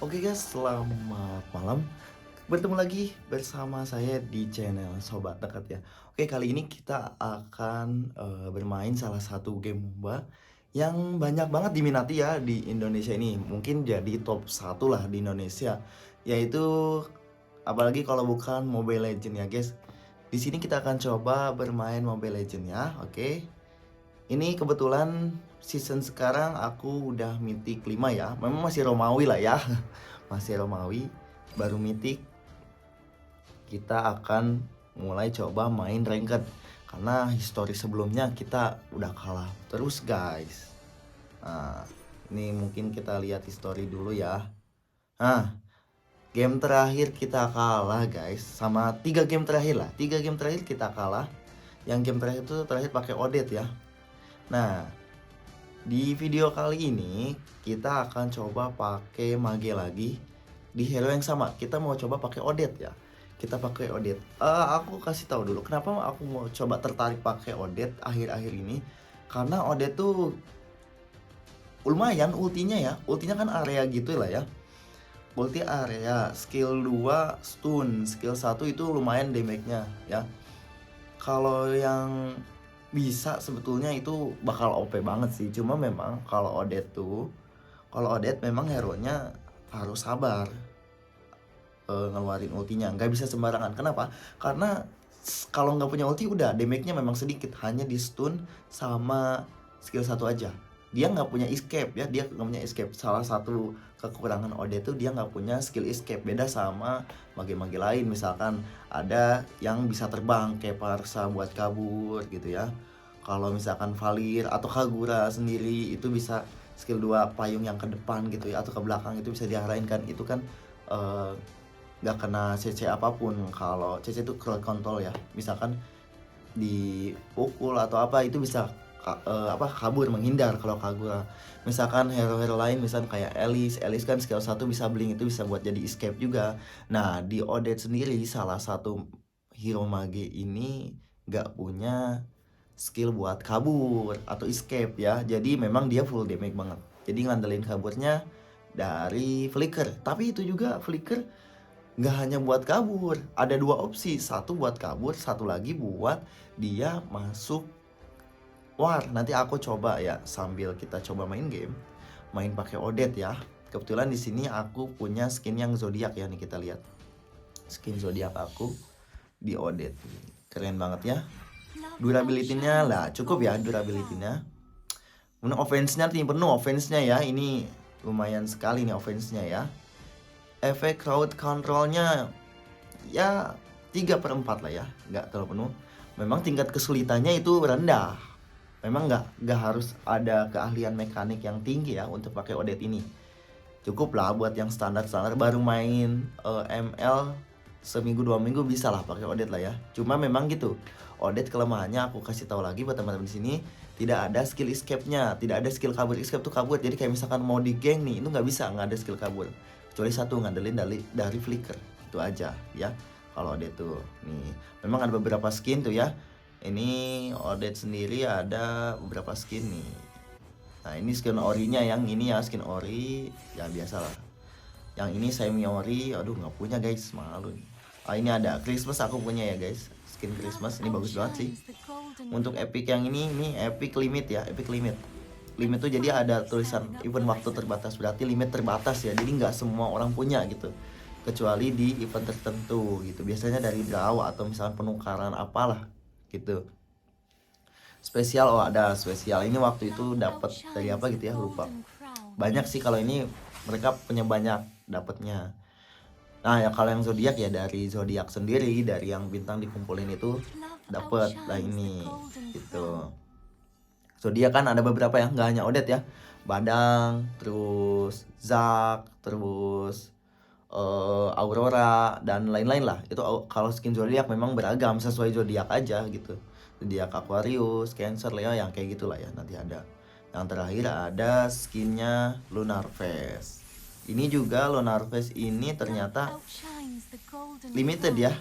Oke guys, selamat malam. Bertemu lagi bersama saya di channel Sobat Dekat ya. Oke, kali ini kita akan bermain salah satu game MOBA yang banyak banget diminati ya di Indonesia ini. Mungkin jadi top satu lah di Indonesia, yaitu apalagi kalau bukan Mobile Legends ya guys. Di sini kita akan coba bermain Mobile Legends ya, oke. Ini kebetulan season sekarang aku udah mythic 5 ya. Memang masih Romawi lah ya. Masih Romawi, baru mythic. Kita akan mulai coba main ranked karena histori sebelumnya kita udah kalah terus guys. Nah, ini mungkin kita lihat histori dulu ya. Nah, game terakhir kita kalah guys, sama 3 game terakhir lah. 3 game terakhir kita kalah. Yang game terakhir itu terakhir pakai Odette ya. Nah, di video kali ini kita akan coba pakai mage lagi di hero yang sama. Kita mau coba pakai Odette ya. Kita pakai Odette. Aku kasih tahu dulu kenapa aku mau coba tertarik pakai Odette akhir-akhir ini. Karena Odette tuh lumayan ultinya ya. Ultinya kan area gitu lah ya. Ulti area, skill 2 stun, skill 1 itu lumayan damage-nya ya. Kalau yang bisa sebetulnya itu bakal OP banget sih. Cuma memang kalau Odette memang hero-nya harus sabar ngeluarin ultinya, nggak bisa sembarangan. Kenapa? Karena kalau nggak punya ulti udah damage-nya memang sedikit, hanya di stun sama skill 1 aja. Dia nggak punya escape ya, dia nggak punya escape. Salah satu kekurangan Odette tuh dia nggak punya skill escape, beda sama mage-mage lain. Misalkan ada yang bisa terbang kayak Parsa buat kabur gitu ya. Kalau misalkan Valir atau Kagura sendiri itu bisa skill 2 payung yang ke depan gitu ya, atau ke belakang itu bisa diarahin kan. Itu kan eh, nggak kena CC apapun. Kalau CC itu crowd control ya, misalkan dipukul atau apa itu bisa kabur, menghindar. Kalau Kagura misalkan hero-hero lain misalkan kayak Elise kan skill 1 bisa blink, itu bisa buat jadi escape juga. Nah di Odette sendiri salah satu hero mage ini nggak punya skill buat kabur atau escape ya, jadi memang dia full damage banget. Jadi ngandelin kaburnya dari flicker, tapi itu juga flicker nggak hanya buat kabur, ada 2 opsi, satu buat kabur, satu lagi buat dia masuk war. Nanti aku coba ya sambil kita coba main game, main pakai Odette ya. Kebetulan di sini aku punya skin yang zodiak ya, nih kita lihat skin zodiak aku di Odette, keren banget ya. Durability-nya lah cukup ya, durability-nya. Kemudian offense-nya tim penuh, offense-nya ya, ini lumayan sekali nih offense-nya ya. Efek crowd control-nya ya 3/4 lah ya, nggak terlalu penuh. Memang tingkat kesulitannya itu rendah. Memang nggak harus ada keahlian mekanik yang tinggi ya untuk pakai Odette ini. Cukup lah buat yang standar-standar baru main ML seminggu 2 minggu bisa lah pakai Odette lah ya. Cuma memang gitu, Odette kelemahannya aku kasih tahu lagi buat teman-teman di sini, tidak ada skill escape-nya, tidak ada skill kabur. Escape tuh kabur. Jadi kayak misalkan mau di geng nih, itu nggak ada skill kabur. Kecuali satu, ngandelin dari flicker. Itu aja ya. Kalau Odette tuh nih, memang ada beberapa skin tuh ya. Ini Odette sendiri ada beberapa skin nih. Nah ini skin orinya, yang ini ya skin ori ya biasa lah. Yang ini semi ori, aduh nggak punya guys, malu nih. Ini ada Christmas, aku punya ya guys, skin Christmas ini bagus banget sih. Untuk epic yang ini epic limit ya, epic limit. Limit tuh jadi ada tulisan event waktu terbatas, berarti limit terbatas ya. Jadi nggak semua orang punya gitu, kecuali di event tertentu gitu. Biasanya dari draw atau misalnya penukaran apalah gitu. Spesial, oh ada spesial ini waktu itu dapat dari apa gitu ya, lupa. Banyak sih kalau ini, mereka punya banyak dapatnya. Nah ya kalau yang zodiak ya dari zodiak sendiri, dari yang bintang dikumpulin itu dapat lah ini gitu. Zodiak kan ada beberapa ya, nggak hanya Odette ya, Badang, terus Zack, terus Aurora dan lain-lain lah. Itu kalau skin zodiak memang beragam sesuai zodiak aja gitu. Zodiak Aquarius, Cancer, Leo, yang kayak gitulah ya nanti ada. Yang terakhir ada skinnya Lunar Face. Ini juga Lunar Face ini ternyata limited ya,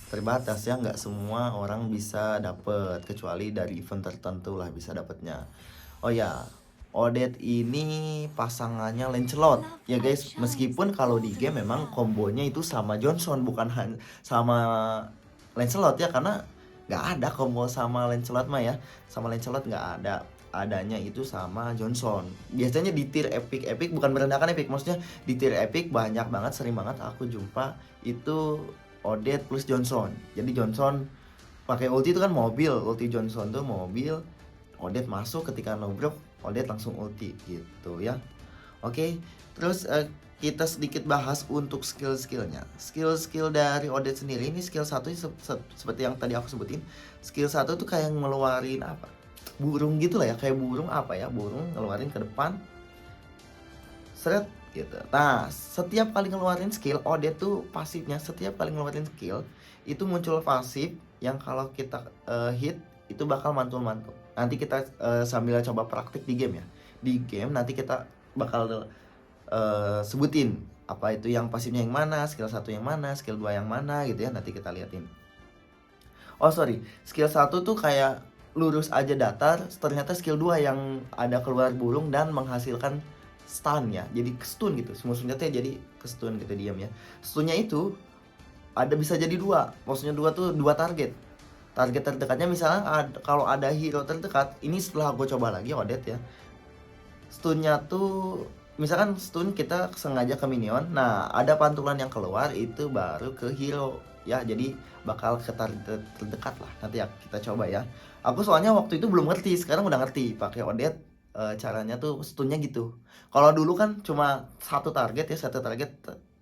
terbatas ya, nggak semua orang bisa dapet, kecuali dari event tertentu lah bisa dapetnya. Oh ya, Odette ini pasangannya Lancelot ya guys. Meskipun kalau di game memang kombonya itu sama Johnson, bukan sama Lancelot ya, karena nggak ada combo sama Lancelot mah ya. Sama Lancelot nggak ada, adanya itu sama Johnson. Biasanya di tier epic bukan merendahkan epic, maksudnya di tier epic banyak banget, sering banget aku jumpa itu Odette plus Johnson. Jadi Johnson pakai ulti itu kan mobil, ulti Johnson tuh mobil, Odette masuk ketika nubruk, Odette langsung ulti gitu ya. Oke, terus kita sedikit bahas untuk skill-skillnya. Skill-skill dari Odette sendiri ini, skill 1 seperti yang tadi aku sebutin. Skill 1 tuh kayak ngeluarin apa? Burung gitu lah ya, kayak burung apa ya? Burung ngeluarin ke depan. Seret gitu. Nah, setiap kali ngeluarin skill, Odette tuh pasifnya setiap kali ngeluarin skill itu muncul pasif yang kalau kita hit itu bakal mantul-mantul. Nanti kita sambil coba praktik di game ya. Di game nanti kita bakal sebutin apa itu yang pasifnya yang mana, skill 1 yang mana, skill 2 yang mana gitu ya, nanti kita liatin. Oh sorry, skill 1 tuh kayak lurus aja datar, ternyata skill 2 yang ada keluar burung dan menghasilkan stun ya. Jadi stun gitu, musuhnya tuh jadi ke stun gitu diam ya. Stunnya itu ada bisa jadi dua, maksudnya dua tuh dua target. Target terdekatnya misalnya kalau ada hero terdekat, ini setelah gue coba lagi Odette ya. Stunnya tuh misalkan stun kita sengaja ke minion, nah ada pantulan yang keluar itu baru ke hero ya, jadi bakal ke target terdekat lah. Nanti ya kita coba ya. Aku soalnya waktu itu belum ngerti, sekarang udah ngerti pakai Odette. Caranya tuh stunnya gitu. Kalau dulu kan cuma satu target ya, satu target.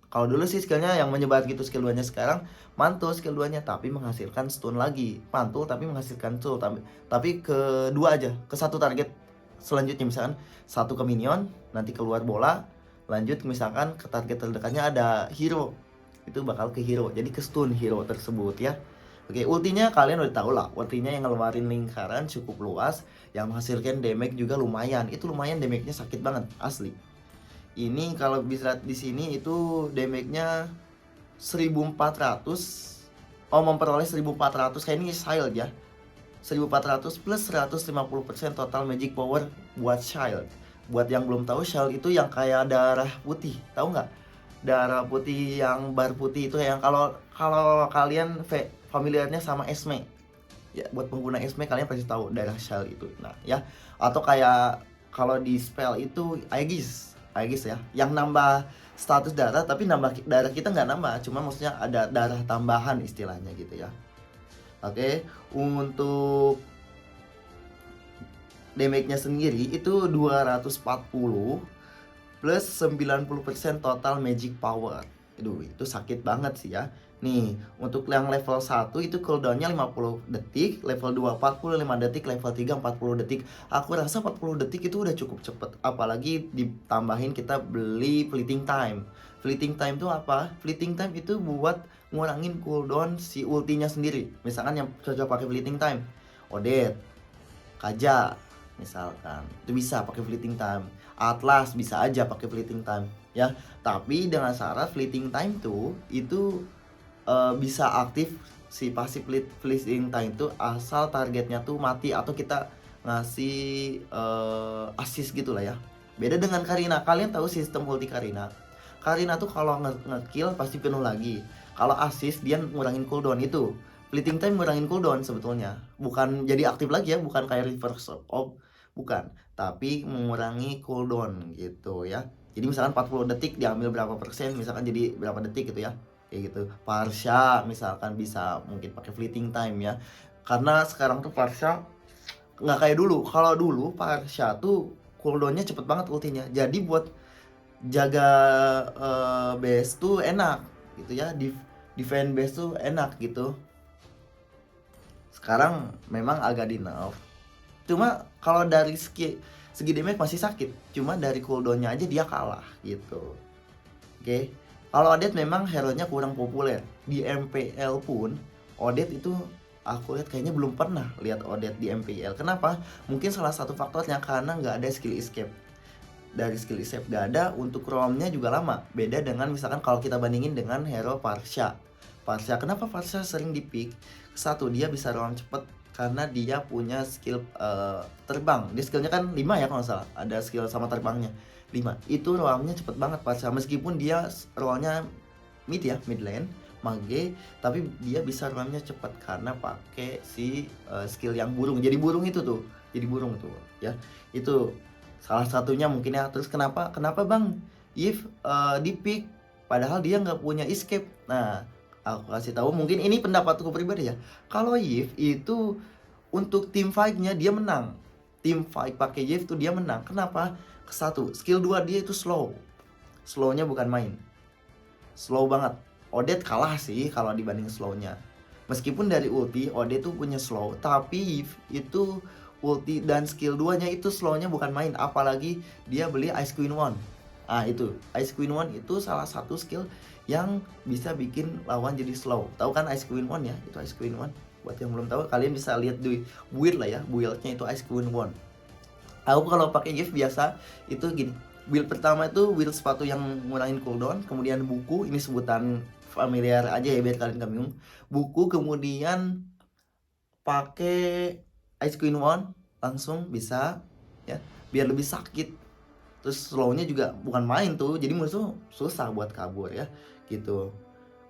Kalau dulu sih skillnya yang menyebar gitu skill 2 nya, sekarang mantul skill 2 nya tapi menghasilkan stun lagi, mantul tapi menghasilkan stun, tapi kedua aja ke satu target. Selanjutnya misalkan satu ke minion, nanti keluar bola, lanjut misalkan ke target terdekatnya ada hero, itu bakal ke hero, jadi ke stun hero tersebut ya. Oke, ultinya kalian udah tahu lah, ultinya yang ngeluarin lingkaran cukup luas, yang menghasilkan damage juga lumayan. Itu lumayan, damage-nya sakit banget asli. Ini kalau bisa di sini itu damage-nya 1400. Oh, memperoleh 1400, kayak ini shield ya. 1400 plus 150% total magic power buat shield. Buat yang belum tahu, shield itu yang kayak darah putih, tahu nggak? Darah putih yang bar putih itu yang kalau kalau kalian familiarnya sama Esme. Ya, buat pengguna Esme kalian pasti tahu darah shield itu. Nah, ya. Atau kayak kalau di spell itu Aegis ya, yang nambah status darah, tapi nambah darah kita nggak nambah, cuma maksudnya ada darah tambahan istilahnya gitu ya. Oke, untuk damage-nya sendiri itu 240 plus 90% total magic power. Aduh, itu sakit banget sih ya. Nih, untuk yang level 1 itu cooldown-nya 50 detik, level 2 45 detik, level 3 40 detik. Aku rasa 40 detik itu udah cukup cepet, apalagi ditambahin kita beli fleeting time. Fleeting time itu apa? Fleeting time itu buat ngurangin cooldown si ultinya sendiri. Misalkan yang cocok pakai fleeting time, Odette, Kaja misalkan, itu bisa pakai fleeting time. Atlas bisa aja pakai fleeting time ya. Tapi dengan syarat fleeting time tuh itu bisa aktif si pasif fleeting time itu asal targetnya tuh mati atau kita ngasih assist gitu lah ya. Beda dengan Karina. Kalian tahu sistem ulti Karina? Karina tuh kalau nge-kill pasti penuh lagi. Kalau assist dia ngurangin cooldown itu. Fleeting time ngurangin cooldown sebetulnya. Bukan jadi aktif lagi ya, bukan kayak reverse off, bukan, tapi mengurangi cooldown gitu ya. Jadi misalkan 40 detik diambil berapa persen, misalkan jadi berapa detik gitu ya. Kayak gitu. Parsha misalkan bisa mungkin pakai fleeting time ya. Karena sekarang tuh Parsha nggak kayak dulu. Kalau dulu Parsha tuh cooldownnya cepet banget ultinya. Jadi buat jaga base tuh enak gitu ya. Defend base tuh enak gitu. Sekarang memang agak di nerf. Cuma kalau dari segi damage masih sakit. Cuma dari cooldownnya aja dia kalah gitu. Oke. Kalau Odette memang hero-nya kurang populer. Di MPL pun Odette itu aku lihat kayaknya belum pernah lihat Odette di MPL. Kenapa? Mungkin salah satu faktornya karena nggak ada skill escape. Dari skill escape nggak ada, untuk roamnya juga lama. Beda dengan misalkan kalau kita bandingin dengan hero Parsha. Kenapa Parsha sering di pick? Satu, dia bisa roam cepet karena dia punya skill terbang. Dia skillnya kan 5 ya kalau nggak salah, ada skill sama terbangnya 5. Itu roamnya cepet banget Pasha, meskipun dia roamnya mid ya, mid lane, mage, tapi dia bisa roamnya cepet karena pakai si skill yang burung. Jadi burung itu tuh, jadi burung tuh ya. Itu salah satunya mungkin ya. Terus kenapa Bang If di pick padahal dia nggak punya escape. Nah, aku kasih tahu mungkin ini pendapatku pribadi ya. Kalau Yves itu untuk team fight-nya dia menang. Team fight pakai Yves tuh dia menang. Kenapa? Satu, skill 2 dia itu slow. Slownya bukan main. Slow banget. Odet kalah sih kalau dibanding slownya. Meskipun dari ulti Odet tuh punya slow, tapi Yves itu ulti dan skill 2-nya itu slownya bukan main. Apalagi dia beli Ice Queen One. Ah itu, Ice Queen One itu salah satu skill yang bisa bikin lawan jadi slow. Tahu kan Ice Queen One ya? Itu Ice Queen One. Buat yang belum tahu, kalian bisa lihat di build lah ya. Build-nya itu Ice Queen One. Aku kalau pakai gift biasa itu gini. Build pertama itu build sepatu yang ngurangin cooldown, kemudian buku, ini sebutan familiar aja ya biar kalian gak bingung. Buku, kemudian pakai Ice Queen One langsung bisa ya, biar lebih sakit. Terus slownya juga bukan main tuh, jadi musuh susah buat kabur ya gitu.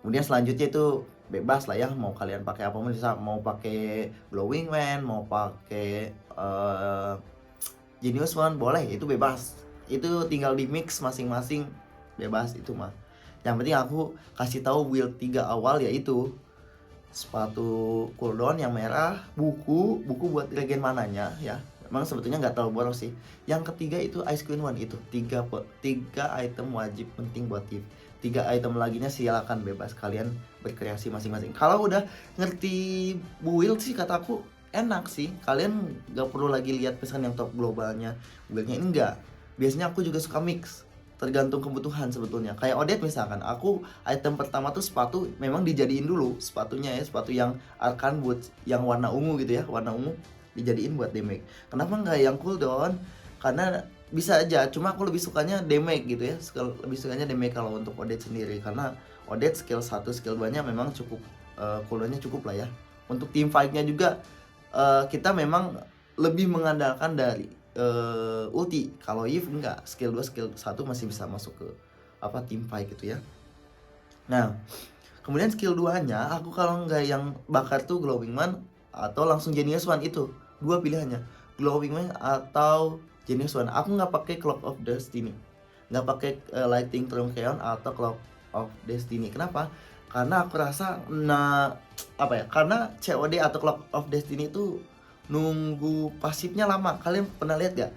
Kemudian selanjutnya itu bebas lah ya, mau kalian pakai apa pun bisa, mau pakai glowing man, mau pakai Genius One boleh, itu bebas. Itu tinggal di mix masing-masing, bebas itu mah. Yang penting aku kasih tahu build 3 awal yaitu sepatu cooldown yang merah, buku buat regen mananya ya. Memang sebetulnya nggak terlalu boros sih. Yang ketiga itu Ice Queen One, itu tiga item wajib penting buat tip. 3 item laginya silakan bebas kalian berkreasi masing-masing. Kalau udah ngerti build sih kataku enak sih. Kalian nggak perlu lagi lihat pesan yang top globalnya, buildnya ini enggak. Biasanya aku juga suka mix, tergantung kebutuhan sebetulnya. Kayak Odet misalkan, aku item pertama tuh sepatu memang dijadiin dulu sepatunya ya, sepatu yang Arcan Boots yang warna ungu gitu ya, warna ungu dijadiin buat damage. Kenapa nggak yang cooldown? Karena bisa aja, cuma aku lebih sukanya damage gitu ya, lebih sukanya damage kalau untuk Odet sendiri, karena Odet skill 1 skill 2 nya memang cukup, cooldownnya cukup lah ya. Untuk team fight-nya juga kita memang lebih mengandalkan dari ulti. Kalau Yves enggak, skill 2 skill 1 masih bisa masuk ke apa team fight gitu ya. Nah, kemudian skill 2-nya aku kalau enggak yang bakar tuh Glowing Man atau langsung Genius One, itu dua pilihannya, Glowing Man atau Genius One. Aku nggak pakai Clock of Destiny, nggak pakai Lighting Trumpkeon atau Clock of Destiny. Kenapa? Karena aku rasa apa ya, karena COD atau Clock of Destiny itu nunggu pasifnya lama. Kalian pernah lihat gak?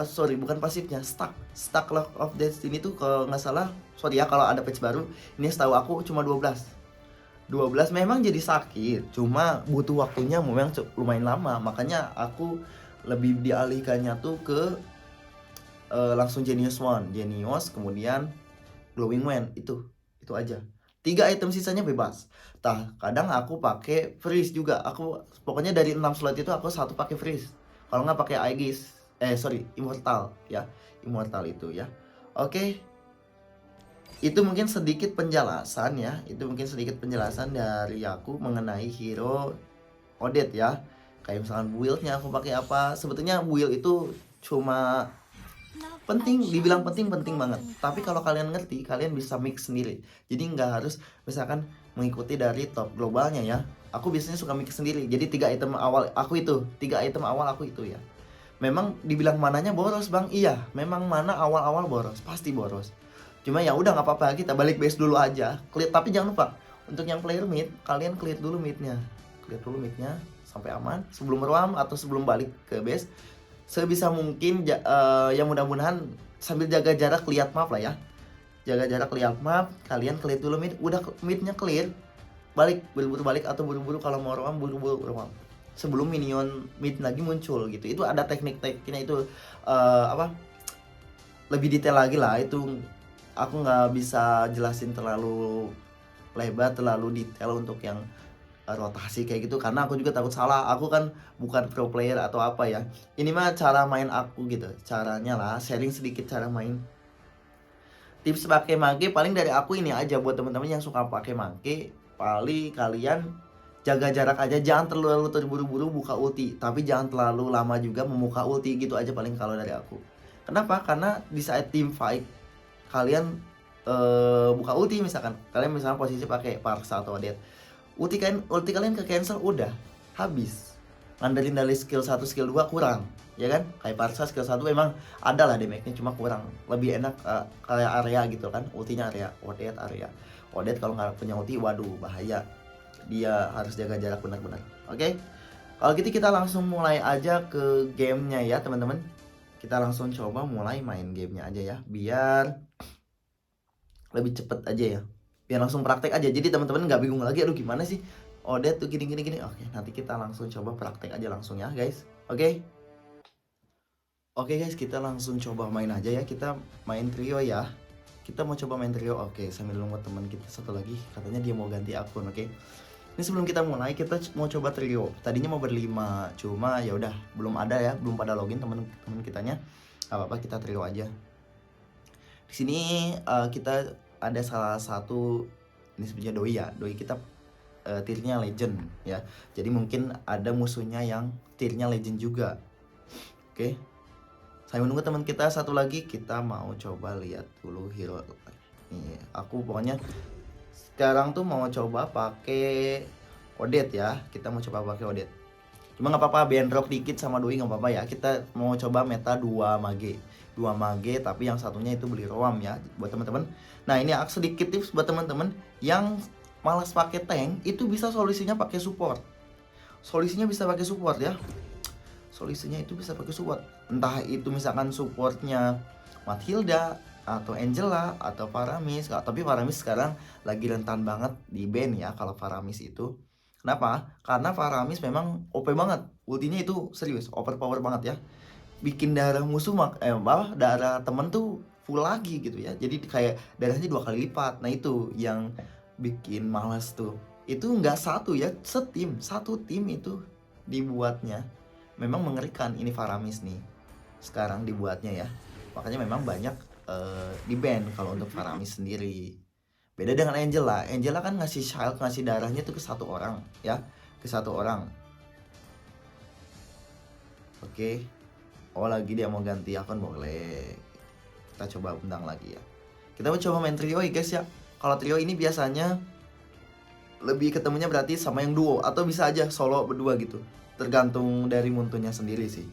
Sorry, bukan pasifnya, stack Clock of Destiny itu kalau nggak salah, sorry ya kalau ada patch baru, ini setahu aku cuma 12 memang jadi sakit, cuma butuh waktunya memang lumayan lama. Makanya aku lebih dialihkannya tuh ke langsung Genius One, Genius, kemudian Glowing Man, itu aja. 3 item sisanya bebas. Kadang aku pakai freeze juga. Aku pokoknya dari 6 slot itu aku satu pakai freeze. Kalau nggak pakai Aegis, Immortal ya. Immortal itu ya. Oke. Itu mungkin sedikit penjelasan ya. Itu mungkin sedikit penjelasan dari aku mengenai hero Odet ya. Kayak misalkan build-nya aku pakai apa. Sebetulnya build itu cuma penting, dibilang penting banget. Tapi kalau kalian ngerti, kalian bisa mix sendiri. Jadi nggak harus misalkan mengikuti dari top globalnya ya. Aku biasanya suka mix sendiri. Jadi 3 item awal aku itu, ya. Memang dibilang mananya boros bang, iya. Memang mana awal-awal boros, pasti boros. Cuma ya udah nggak apa-apa, kita balik base dulu aja. Tapi jangan lupa untuk yang player mid, kalian clear dulu midnya, sampai aman sebelum roam atau sebelum balik ke base. Sebisa mungkin ya mudah-mudahan sambil jaga jarak lihat map lah ya. Jaga jarak lihat map, kalian clear dulu mid, udah midnya clear, buru-buru balik atau buru-buru kalau mau roam buru-buru roam. Sebelum minion mid lagi muncul gitu. Itu ada teknik-tekniknya itu apa? Lebih detail lagi lah itu. Aku nggak bisa jelasin terlalu lebar, terlalu detail untuk yang rotasi kayak gitu, karena aku juga takut salah. Aku kan bukan pro player atau apa ya, ini mah cara main aku gitu, caranya lah, sharing sedikit cara main. Tips pakai mage paling dari aku ini aja, buat teman-teman yang suka pakai mage, paling kalian jaga jarak aja, jangan terlalu terburu-buru buka ulti, tapi jangan terlalu lama juga membuka ulti, gitu aja paling kalau dari aku. Kenapa? Karena di saat team fight kalian buka ulti, misalkan kalian misalnya posisi pakai Parsa atau Odet, ulti kalian ke cancel, udah habis. Ngandelin dari skill 1 skill 2 kurang, ya kan? Kayak Parsa skill 1 memang ada lah damage-nya, cuma kurang. Lebih enak kayak area gitu kan, ultinya area, Odet area. Odet kalau nggak punya ulti, waduh bahaya. Dia harus jaga jarak benar-benar. Oke? Kalau gitu kita langsung mulai aja ke gamenya ya teman-teman. Kita langsung coba mulai main gamenya aja ya, biar lebih cepet aja ya, biar langsung praktek aja, jadi teman-teman nggak bingung lagi, aduh gimana sih Odet tuh gini gini gini. Oke, nanti kita langsung coba praktek aja langsung ya guys. Oke guys, kita langsung coba main aja ya, kita main trio ya. Kita mau coba main trio. Oke, sambil nunggu teman kita satu lagi, katanya dia mau ganti akun. Oke, ini sebelum kita mulai kita mau coba trio. Tadinya mau berlima, cuma ya udah belum ada ya, belum pada login teman-teman kitanya. Gak apa-apa, kita trio aja. Di sini kita ada salah satu, ini sebenarnya doi ya, doi kita tiernya legend ya. Jadi mungkin ada musuhnya yang tiernya legend juga. Oke. Saya menunggu teman kita satu lagi, kita mau coba lihat dulu hero. Nih, aku pokoknya sekarang tuh mau coba pakai Odet ya. Kita mau coba pakai Odet. Cuma nggak apa-apa, bandrock dikit sama doi nggak apa-apa ya. Kita mau coba meta 2 mage. 2 mage tapi yang satunya itu beli roam ya buat teman-teman. Nah, ini sedikit tips buat teman-teman yang malas pakai tank, itu bisa solusinya pakai support. Solusinya bisa pakai support ya. Solusinya itu bisa pakai support. Entah itu misalkan supportnya Mathilda atau Angela atau Faramis. Tapi Faramis sekarang lagi rentan banget di ban ya kalau Faramis itu. Kenapa? Karena Faramis memang OP banget. Ultinya itu serius, overpower banget ya. Bikin darah musuh darah temen tuh full lagi gitu ya. Jadi kayak darahnya 2 kali lipat. Nah, itu yang bikin malas tuh. Itu nggak satu ya, satu tim itu dibuatnya. Memang mengerikan ini Faramis nih. Sekarang dibuatnya ya. Makanya memang banyak di ban kalau untuk Faramis sendiri. Beda dengan Angela. Angela kan ngasih shield, ngasih darahnya tuh ke satu orang ya, ke satu orang. Oke. Oh, lagi dia mau ganti akun, boleh. Kita coba undang lagi ya. Kita mau coba main trio ya guys ya. Kalau trio ini biasanya lebih ketemunya berarti sama yang duo, atau bisa aja solo berdua gitu. Tergantung dari muntunya sendiri sih.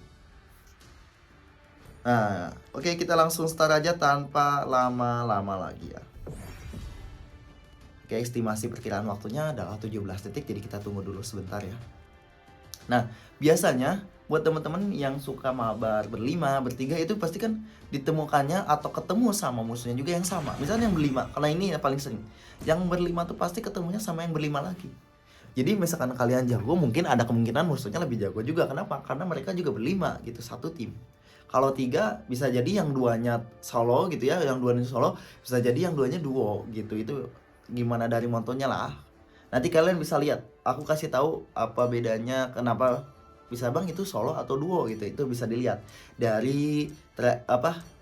Nah, oke, kita langsung start aja tanpa lama-lama lagi ya. Oke, estimasi perkiraan waktunya adalah 17 detik, jadi kita tunggu dulu sebentar ya. Nah, biasanya buat teman-teman yang suka mabar berlima, bertiga, itu pasti kan ditemukannya atau ketemu sama musuhnya juga yang sama. Misalnya yang berlima, karena ini yang paling sering. Yang berlima tuh pasti ketemunya sama yang berlima lagi. Jadi misalkan kalian jago, mungkin ada kemungkinan musuhnya lebih jago juga. Kenapa? Karena mereka juga berlima gitu, satu tim. Kalau 3 bisa jadi yang duanya solo gitu ya, yang duanya solo bisa jadi yang duanya duo gitu. Itu gimana dari motonya lah. Nanti kalian bisa lihat, aku kasih tahu apa bedanya, kenapa bisa bang itu solo atau duo gitu. Itu bisa dilihat dari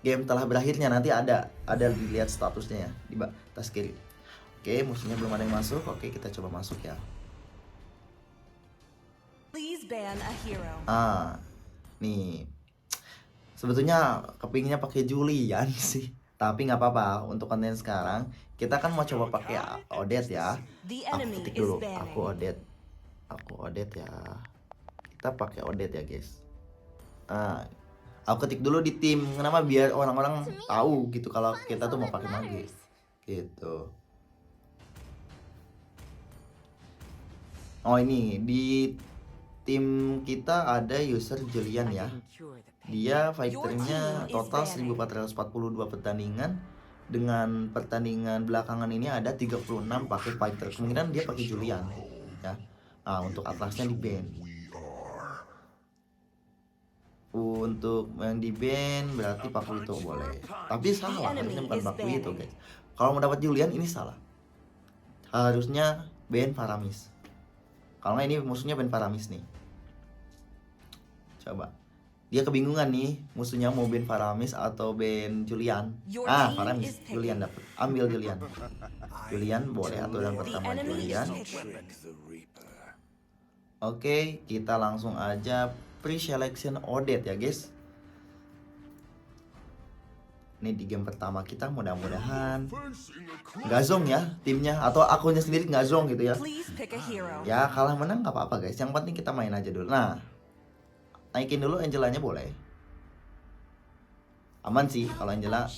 game telah berakhirnya, nanti ada dilihat statusnya ya di atas kiri. Oke, musuhnya belum ada yang masuk. Oke, kita coba masuk ya. Nih, sebetulnya kepinginnya pakai Julian sih, tapi nggak apa-apa. Untuk konten sekarang kita kan mau coba pakai Odet ya. Aku ketik dulu, aku Odet ya. Kita pakai Odet ya guys. Aku ketik dulu di tim, kenapa? Biar orang-orang tahu gitu kalau kita tuh mau pakai mage gitu. Oh, ini di tim kita ada user Julian ya. Dia fighternya total 1442 pertandingan. Dengan pertandingan belakangan ini ada 36 pakai fighter. Kemungkinan dia pakai Julian ya. Nah, untuk atlasnya di ban. Untuk yang di ban berarti Paku itu boleh. Tapi salah, harusnya bukan Paku itu guys. Kalau mau dapat Julian ini salah. Harusnya ban Faramis. Kalau nggak ini musuhnya ban Faramis nih. Coba. Dia kebingungan nih, musuhnya mau ban Faramis atau ban Julian. Faramis, Julian dapat. Ambil Julian. Julian boleh, atau yang pertama Julian. Oke, kita langsung aja pre-selection Odette ya guys. Ini di game pertama kita, mudah-mudahan nggak zong ya timnya, atau akunnya sendiri nggak zong gitu ya. Ya kalah menang nggak apa-apa guys, yang penting kita main aja dulu. Nah, naikin dulu Angelanya boleh. Aman sih kalau Angela.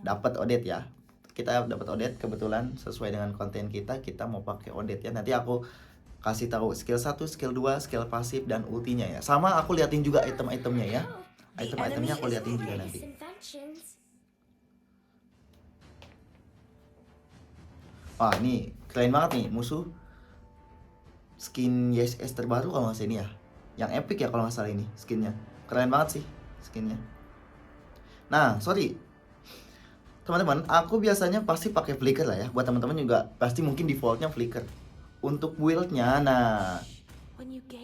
Dapat Odette ya. Kita dapat Odette kebetulan sesuai dengan konten kita mau pakai Odette ya. Nanti aku kasih tahu skill 1, skill 2, skill pasif dan ultinya ya. Sama aku liatin juga item-itemnya ya. Item-itemnya aku liatin juga nanti. Wah, ini keren banget nih musuh. Skin YSS terbaru kalau nggak salah ini ya. Yang epic ya kalau nggak salah ini skinnya. Keren banget sih skinnya. Nah, sorry. Teman-teman, aku biasanya pasti pakai flicker lah ya. Buat teman-teman juga pasti mungkin defaultnya flicker. Untuk build-nya, nah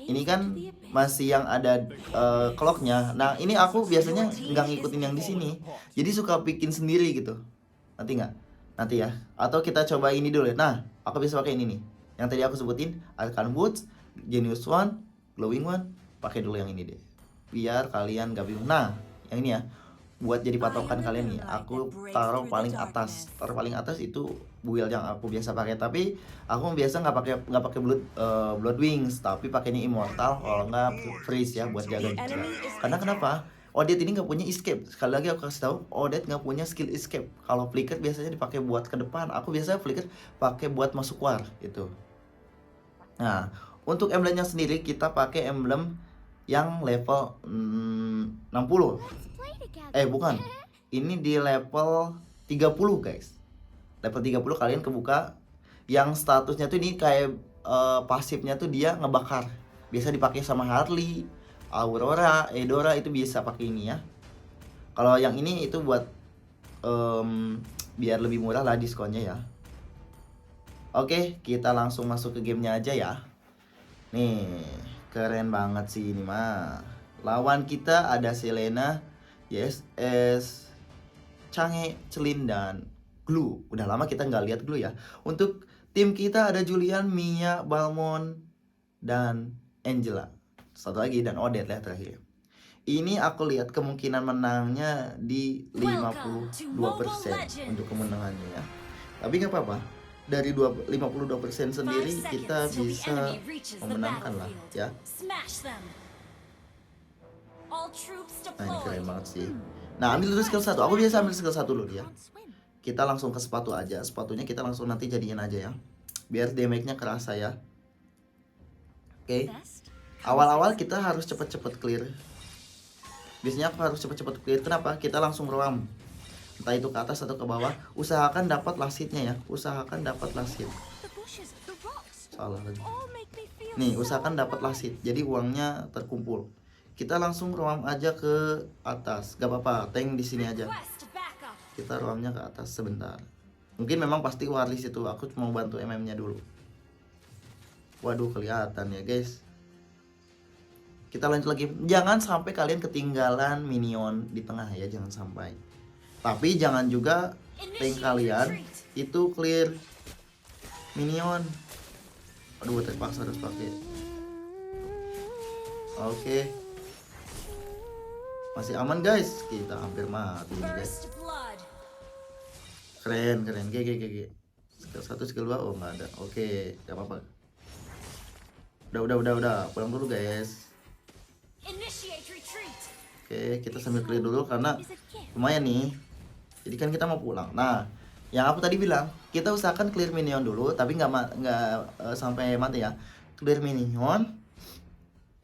ini kan masih yang ada clock-nya. Nah, ini aku biasanya nggak ngikutin yang di sini. Jadi suka bikin sendiri gitu. Nanti nggak? Nanti ya. Atau kita coba ini dulu ya. Nah, aku bisa pakai ini nih. Yang tadi aku sebutin, Arcane Boots, Genius One, Glowing One. Pakai dulu yang ini deh. Biar kalian nggak bingung. Nah, yang ini ya. Buat jadi patokan kalian nih, aku taruh paling atas. Taruh paling atas itu build yang aku biasa pakai. Tapi aku biasa nggak pakai blood wings, tapi pakainya immortal kalau nggak freeze ya buat jaga juga. Karena kenapa? Odette ini nggak punya escape. Sekali lagi aku kasih tahu, Odette nggak punya skill escape. Kalau flicker biasanya dipakai buat ke depan. Aku biasanya flicker pakai buat masuk war gitu. Nah, untuk emblemnya sendiri kita pakai emblem yang level 60. Bukan. Ini di level 30 guys. Level 30 kalian kebuka. Yang statusnya tuh ini kayak pasifnya tuh dia ngebakar. Biasa dipakai sama Harley, Aurora, Eudora, itu bisa pakai ini ya. Kalau yang ini itu buat biar lebih murah lah diskonnya ya. Oke, kita langsung masuk ke gamenya aja ya. Nih, keren banget sih ini mah. Lawan kita ada Selena, YSS, Chang'e, Celine, dan Glue. Udah lama kita nggak lihat Glue ya. Untuk tim kita ada Julian, Mia, Balmond, dan Angela. Satu lagi dan Odette ya terakhir. Ini aku lihat kemungkinan menangnya di 52% untuk kemenangannya ya. Tapi nggak apa-apa. Dari 52% sendiri kita bisa memenangkan lah ya. Nah, ini keren banget sih. Nah, ambil dulu skill 1. Aku biasa ambil skill 1 dulu ya. Kita langsung ke sepatu aja. Sepatunya kita langsung nanti jadiin aja ya. Biar damage-nya kerasa ya. Oke. Awal-awal kita harus cepet-cepet clear. Biasanya aku harus cepet-cepet clear. Kenapa? Kita langsung roam. Entah itu ke atas atau ke bawah. Usahakan dapat lasitnya ya. Usahakan dapat lasit. Salah lagi. Nih, usahakan dapat lasit. Jadi uangnya terkumpul. Kita langsung roam aja ke atas. Gak apa-apa, tank di sini aja. Kita roamnya ke atas sebentar. Mungkin memang pasti warlis itu. Aku cuma bantu MM-nya dulu. Waduh, kelihatan ya guys. Kita lanjut lagi. Jangan sampai kalian ketinggalan minion di tengah ya, jangan sampai. Tapi jangan juga tank kalian itu clear minion. Aduh, terpaksa harus pakai. Oke. Masih aman guys. Kita hampir mati nih guys. Keren. GG. Skill 1, skill 2. Oh, nggak ada. Oke, gak apa-apa. Udah. Pulang dulu guys. Oke, kita sambil clear dulu karena lumayan nih. Jadi kan kita mau pulang. Nah, yang aku tadi bilang, kita usahakan clear minion dulu, tapi nggak sampai mati ya. Clear minion,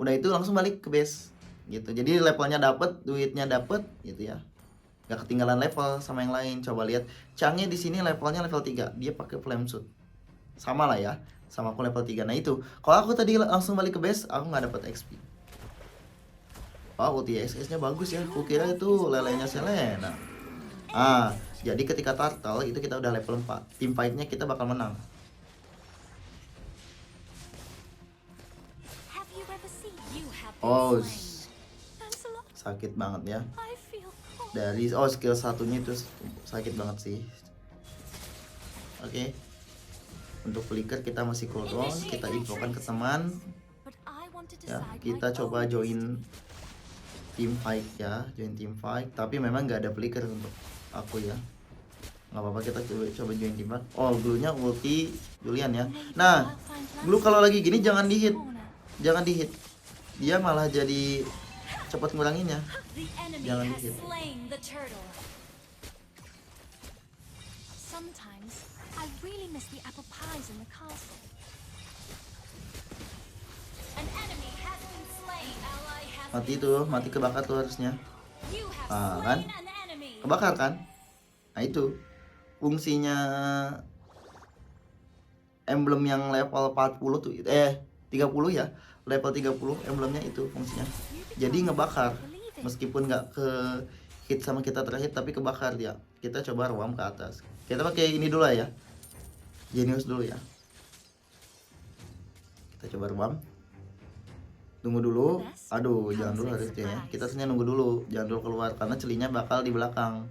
udah itu langsung balik ke base, gitu. Jadi levelnya dapet, duitnya dapet, gitu ya. Nggak ketinggalan level sama yang lain. Coba lihat, Chang'e di sini levelnya level 3, dia pakai flame suit. Sama lah ya, sama aku level 3. Nah itu, kalau aku tadi langsung balik ke base, aku nggak dapet XP. ulti SS-nya bagus ya. Kukira itu lelenya Selena. Jadi ketika turtle itu kita udah level 4. Team fight-nya kita bakal menang. Sakit banget ya. Dari skill satunya itu sakit banget sih. Oke. Untuk flicker kita masih cooldown, kita infokan ke teman ya, kita coba join team fight ya, join team fight, tapi memang nggak ada flicker untuk aku ya. Nggak apa-apa, kita coba join team fight. Oh, glue-nya ulti Julian ya. Nah, glue kalau lagi gini jangan dihit, jangan dihit, dia malah jadi cepat nguranginnya, jangan dihit. Mati tuh, mati kebakar tuh harusnya. Kan? Kebakar kan? Nah itu fungsinya emblem yang level 40 tuh 30 ya. Level 30 emblemnya itu fungsinya. Jadi ngebakar. Meskipun nggak ke hit sama kita terakhir tapi kebakar dia. Kita coba ruam ke atas. Kita pakai ini dulu ya. Genius dulu ya. Kita coba ruam. Tunggu dulu. Aduh, jangan dulu harusnya ya. Kita harusnya nunggu dulu, jangan dulu keluar karena celinya bakal di belakang.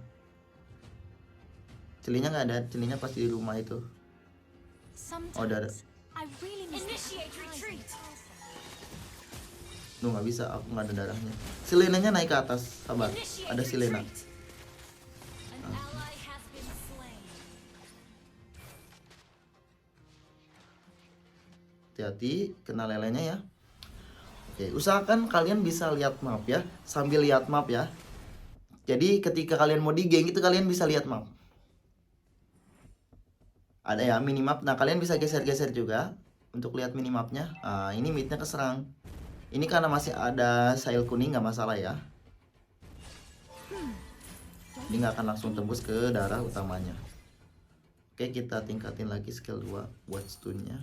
Celinya nggak ada, celinya pasti di rumah itu. Oh, udah ada. Duh, nggak bisa, aku nggak ada darahnya. Silenanya naik ke atas, sabar. Ada Silena. Hati-hati, kena lelenya ya. Oke, usahakan kalian bisa lihat map ya, sambil lihat map ya. Jadi ketika kalian mau di geng itu kalian bisa lihat map. Ada ya minimap. Nah, kalian bisa geser-geser juga untuk lihat minimapnya. Nah, ini midnya keserang. Ini karena masih ada sail kuning nggak masalah ya. Ini nggak akan langsung tembus ke darah utamanya. Oke, kita tingkatin lagi skill 2 buat stunnya.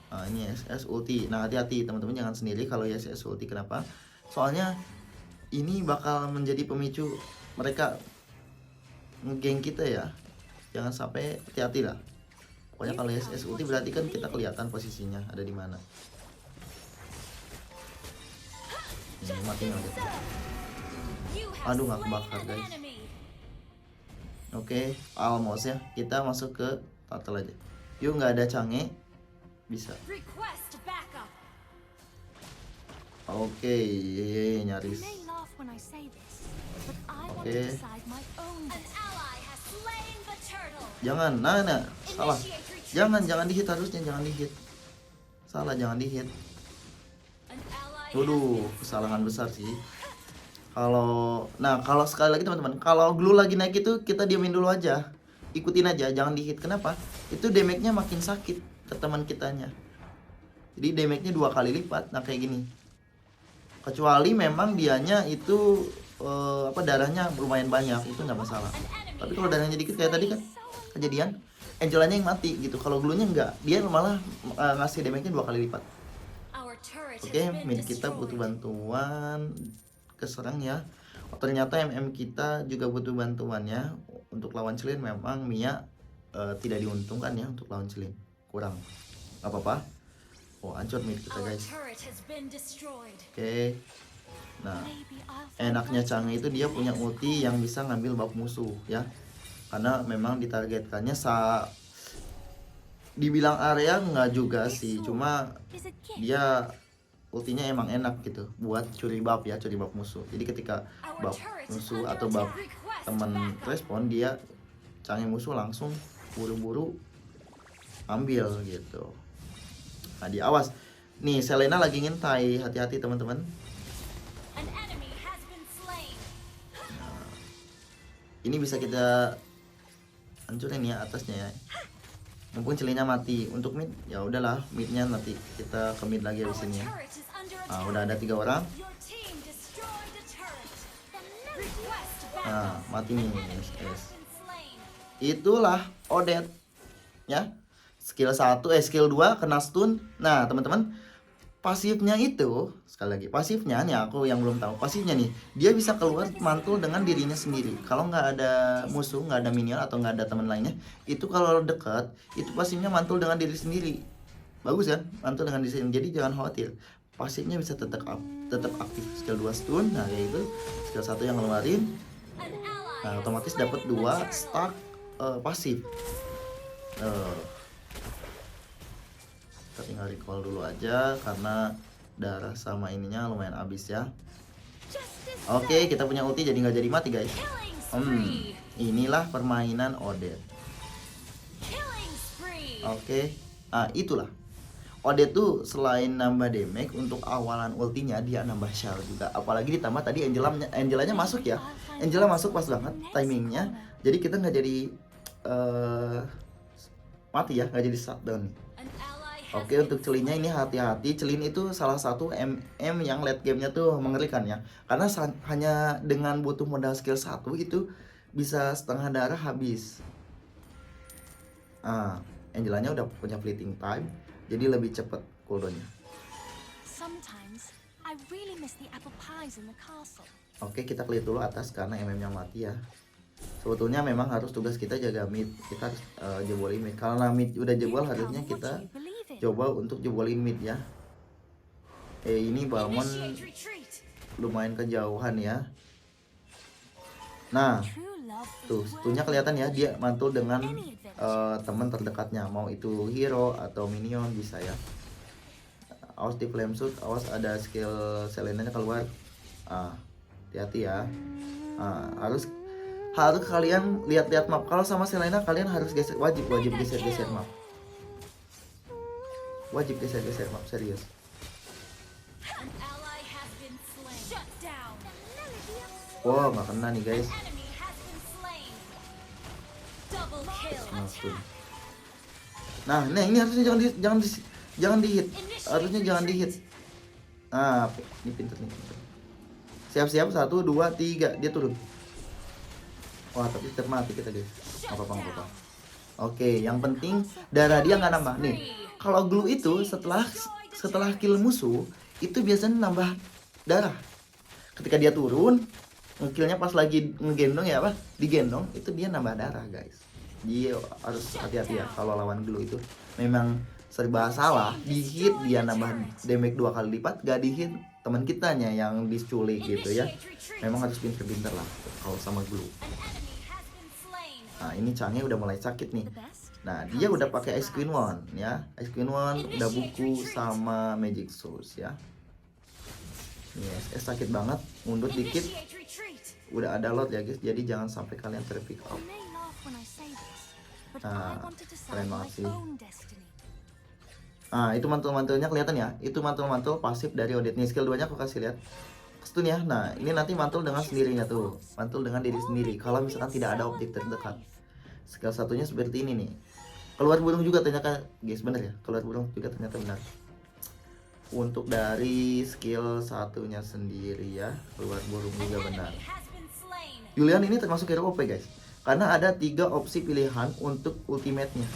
Nah, ini SS ulti. Nah, hati-hati teman-teman, jangan sendiri kalau ya SS ulti. Kenapa? Soalnya ini bakal menjadi pemicu mereka ngegeng kita ya. Jangan sampai, hati-hati lah. Pokoknya kalau SS ulti berarti kan kita kelihatan posisinya ada di mana. Ini mati nggak? Aduh, nggak kebakar guys. Oke, almost ya. Kita masuk ke turtle aja. Yuk, nggak ada cange. Bisa. Oke, nyaris. Oke. Jangan, nah, salah. Jangan dihit harusnya, jangan dihit. Salah, jangan dihit. Waduh, kesalahan besar sih. Kalau sekali lagi teman-teman, kalau glue lagi naik itu kita diamin dulu aja. Ikutin aja, jangan dihit. Kenapa? Itu damage-nya makin sakit ke teman kitanya. Jadi damage-nya 2 kali lipat. Nah, kayak gini. Kecuali memang dianya itu darahnya lumayan banyak, itu nggak masalah. Tapi kalau darahnya dikit kayak tadi kan kejadian, Angelanya yang mati gitu. Kalau glue-nya nggak, dia malah ngasih damage-nya 2 kali lipat. Oke, mid kita butuh bantuan keserang ya. Oh, ternyata MM kita juga butuh bantuannya. Untuk lawan Celine memang Mia tidak diuntungkan ya untuk lawan Celine. Kurang. Gak apa-apa. Oh, hancur mid kita guys. Oke. Nah, enaknya Chang'e itu dia punya ulti yang bisa ngambil buff musuh ya. Karena memang ditargetkannya dibilang area nggak juga sih, cuma dia ultinya emang enak gitu buat curi buff ya, curi buff musuh. Jadi ketika buff musuh atau buff teman respon, dia Chang'e musuh langsung buru-buru ambil gitu. Nah, di awas nih, Selena lagi ngintai, hati-hati teman-teman. Nah, ini bisa kita hancurin ya atasnya ya. Mumpung Celinya mati. Untuk mid ya udahlah, midnya nanti kita ke mid lagi di sini ya. Nah, udah ada 3 orang. Nah, mati nih SS. Itulah Odette ya. Skill 2 kena stun. Nah, teman-teman, pasifnya itu sekali lagi, pasifnya nih aku yang belum tahu. Pasifnya nih, dia bisa keluar mantul dengan dirinya sendiri. Kalau nggak ada musuh, nggak ada minion atau nggak ada teman lainnya, itu kalau dekat, itu pasifnya mantul dengan diri sendiri. Bagus kan? Mantul dengan diri sendiri. Jadi jangan khawatir. Pasifnya bisa tetap aktif. Skill 2 stun, nah kayak itu. Skill 1 yang ngeluarin. Nah, otomatis dapat 2 stack pasif. Eh, kita tinggal recall dulu aja karena darah sama ininya lumayan habis ya. Oke, kita punya ulti jadi nggak jadi mati guys. Inilah permainan Odette. Oke, itulah Odette tuh selain nambah damage untuk awalan ultinya dia nambah shell juga. Apalagi ditambah tadi Angelanya masuk ya. Angela masuk pas banget timingnya. Jadi kita nggak jadi mati ya, nggak jadi shutdown. Oke, untuk Celinnya ini hati-hati. Celin itu salah satu MM yang late gamenya tuh mengerikan ya. Karena hanya dengan butuh modal skill 1 itu bisa setengah darah habis. Angelanya udah punya fleeting time, jadi lebih cepet cooldownnya. Oke, kita clear dulu atas karena MM-nya mati ya. Sebetulnya memang harus tugas kita jaga mid. Kita harus jebolin mid. Karena mid udah jebol, harusnya kita coba untuk jebolin mid ya. Ini Balmon lumayan kejauhan ya. Nah, tuhnya kelihatan ya, dia mantul dengan teman terdekatnya, mau itu hero atau minion bisa ya. Awas di flame shoot, awas ada skill Selenanya keluar. Hati-hati ya. Harus kalian lihat-lihat map. Kalau sama Selena kalian harus wajib geser map. Wajib geser map, serius. Wow, nggak kena nih guys. Nah, ini harusnya jangan di hit. Harusnya jangan di hit. Ini pinter nih. Siap-siap 1 2 3 dia turun. Wah, tapi termati kita guys. Apa-apa. Oke, yang penting darah dia nggak nambah nih. Kalau glue itu setelah kill musuh itu biasanya nambah darah. Ketika dia turun, ngekillnya pas lagi ngegendong ya digendong itu dia nambah darah guys. Dia harus hati-hati ya kalau lawan glue itu. Memang serba salah, di hit dia nambah damage 2 kali lipat, gak di hit teman kitanya yang diculik gitu ya. Memang harus pinter-pinter lah kalau sama glue. Nah, ini Chang'e udah mulai sakit nih. Nah, dia udah pakai Ice Queen One ya. Ice Queen One udah buku sama Magic Source ya. Yes, sakit banget, mundur dikit. Udah ada lot ya guys, jadi jangan sampai kalian terpick up. Nah, keren banget sih. Itu mantul-mantulnya kelihatan ya. Itu mantul-mantul pasif dari Odette nih. Skill 2-nya aku kasih lihat. Stun ya. Nah, ini nanti mantul dengan sendirinya tuh. Mantul dengan diri sendiri. Kalau misalkan tidak ada objek terdekat. Skill 1-nya seperti ini nih. Keluar burung juga ternyata, guys, bener ya. Keluar burung juga ternyata benar. Untuk dari skill 1-nya sendiri ya, keluar burung juga benar. Julian ini termasuk hero OP guys. Karena ada 3 opsi pilihan untuk ultimate-nya.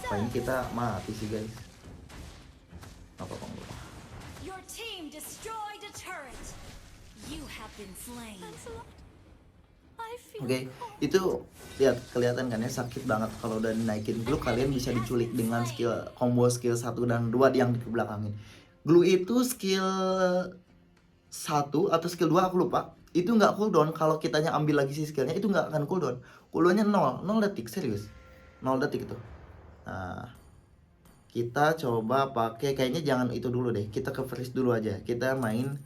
Ini kita mati sih guys. Apa-apa. Oke, itu lihat kelihatan kan ya, sakit banget kalau udah dinaikin glue. Kalian bisa diculik dengan combo skill 1 dan 2 yang dibelakangin. Glue itu skill 1 atau skill 2 aku lupa. Itu nggak cooldown. Kalau kitanya ambil lagi sih skillnya itu nggak akan cooldown. Cooldownnya 0 detik, serius 0 detik itu. Nah, kita coba pakai, kayaknya jangan itu dulu deh. Kita ke freeze dulu aja. Kita main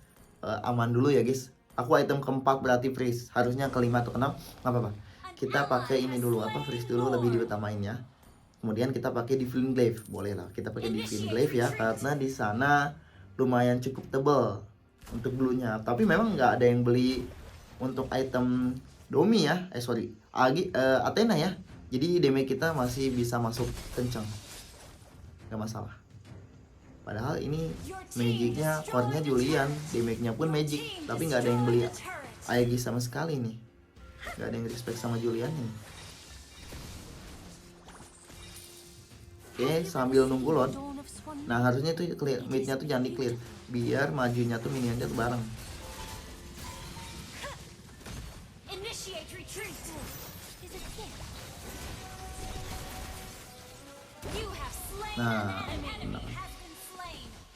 aman dulu ya guys. Aku item keempat berarti freeze. Harusnya kelima atau keenam, nggak apa-apa. Kita pakai ini dulu, freeze dulu lebih diutamain ya. Kemudian kita pakai Divine Glaive, boleh lah. Kita pakai Divine Glaive ya, karena di sana lumayan cukup tebal untuk glue-nya. Tapi memang nggak ada yang beli untuk item Domi ya. Athena ya. Jadi damage kita masih bisa masuk kencang, gak masalah. Padahal ini magicnya, core-nya Julian, damage-nya pun magic, tapi nggak ada yang beli Aegis sama sekali nih. Nggak ada yang respect sama Julian ini. Oke, sambil nunggu load. Nah, harusnya tuh clear, mid-nya tuh jangan di clear, biar majunya tuh minionnya tuh bareng. Nah.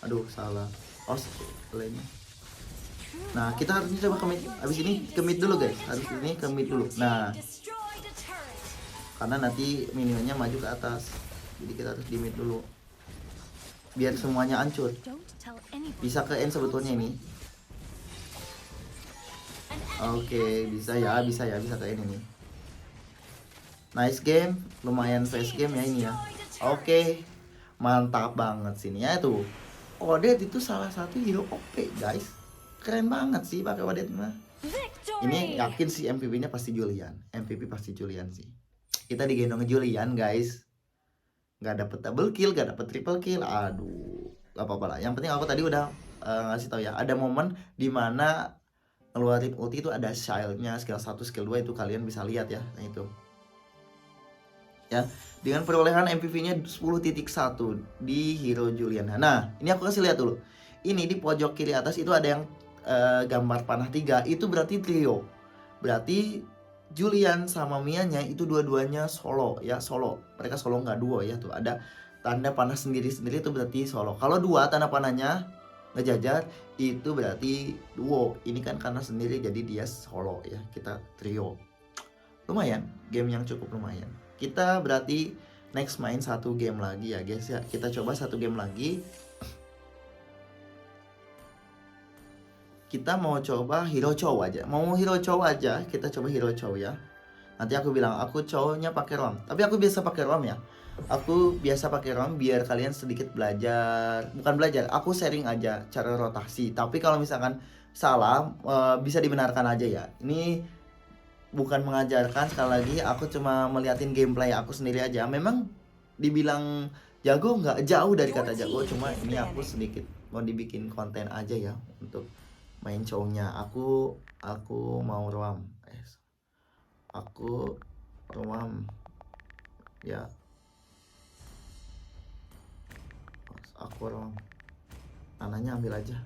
Aduh, salah. Lainnya. Nah, kita harusnya coba ke mid. Abis ini ke mid dulu guys. Harus ini ke mid dulu. Nah, karena nanti minionnya maju ke atas. Jadi kita harus di mid dulu. Biar semuanya hancur. Bisa ke end sebetulnya ini. Oke, bisa ke end ini. Nice game, lumayan fast game ya ini ya. Oke, mantap banget sini ya tuh. Odet itu salah satu hero OP guys. Keren banget sih pakai Odet mah. Ini yakin sih MVP-nya pasti Julian. MVP pasti Julian sih. Kita digendong Julian guys. Gak dapet double kill, gak dapet triple kill. Aduh, gak apa-apa lah. Yang penting aku tadi udah ngasih tau ya. Ada momen dimana ngeluarin ulti itu ada shieldnya, skill 1, skill 2 itu kalian bisa lihat ya. Nah itu ya, dengan perolehan MVP-nya 10.1 di hero Julian. Nah, ini aku kasih lihat dulu. Ini di pojok kiri atas itu ada yang gambar panah 3, itu berarti trio. Berarti Julian sama Mianya itu dua-duanya solo ya, solo. Mereka solo nggak duo ya, tuh ada tanda panah sendiri-sendiri itu berarti solo. Kalau dua tanda panahnya ngejajar itu berarti duo. Ini kan karena sendiri jadi dia solo ya, kita trio. Lumayan, game yang cukup lumayan. Kita berarti next main satu game lagi ya guys ya. Kita coba satu game lagi. Kita mau coba hero chow aja. Mau hero chow aja, kita coba hero chow ya. Nanti aku bilang aku cowoknya pakai rom. Tapi aku biasa pakai rom ya. Aku biasa pakai rom biar kalian sedikit belajar. Bukan belajar, aku sharing aja cara rotasi. Tapi kalau misalkan salah bisa dibenarkan aja ya. Ini bukan mengajarkan, sekali lagi aku cuma meliatin gameplay aku sendiri aja. Memang dibilang jago nggak jauh dari kata jago, cuma ini aku sedikit mau dibikin konten aja ya untuk main cowoknya. Aku mau roam. Aku roam ya. Aku roam. Nananya ambil aja.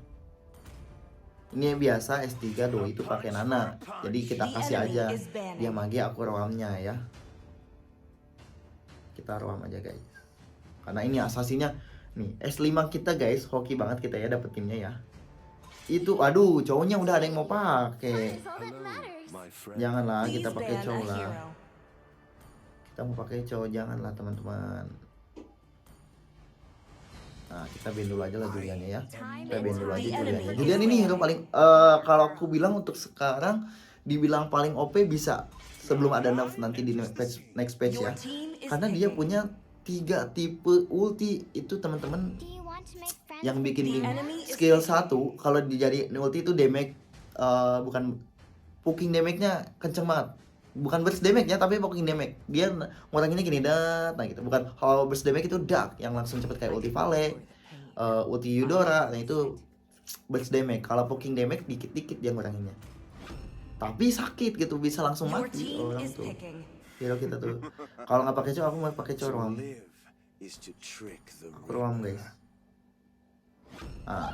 Ini biasa S3 do itu pakai Nana. Jadi kita kasih aja dia magi, aku roamnya ya. Kita roam aja guys. Karena ini asasinya nih S5 kita guys, hoki banget kita ya dapetinnya ya. Itu aduh, cowoknya udah ada yang mau pakai. Janganlah kita pakai cowok lah. Kita mau pakai cowok, janganlah teman-teman. Nah, kita ban dulu aja lah Juliannya ya. Kita ban dulu aja Juliannya. Julian ini hero paling kalau aku bilang untuk sekarang dibilang paling OP bisa sebelum ada nerf nanti di next patch ya. Karena dia punya 3 tipe ulti itu teman-teman. Yang bikin skill 1 kalau dijadiin ulti itu damage bukan poking damage-nya kenceng banget. Bukan burst damage-nya tapi poking damage. Dia nguranginnya gini nah gitu. Bukan kalau burst damage itu dark yang langsung cepet kayak ulti Vale, ulti Eudora. Nah itu burst damage. Kalau poking damage dikit-dikit dia nguranginnya. Tapi sakit gitu, bisa langsung mati orang tuh. Hero kita tuh. Kalau nggak pakai cowok, aku mau pakai cowok roam. Aku roam guys.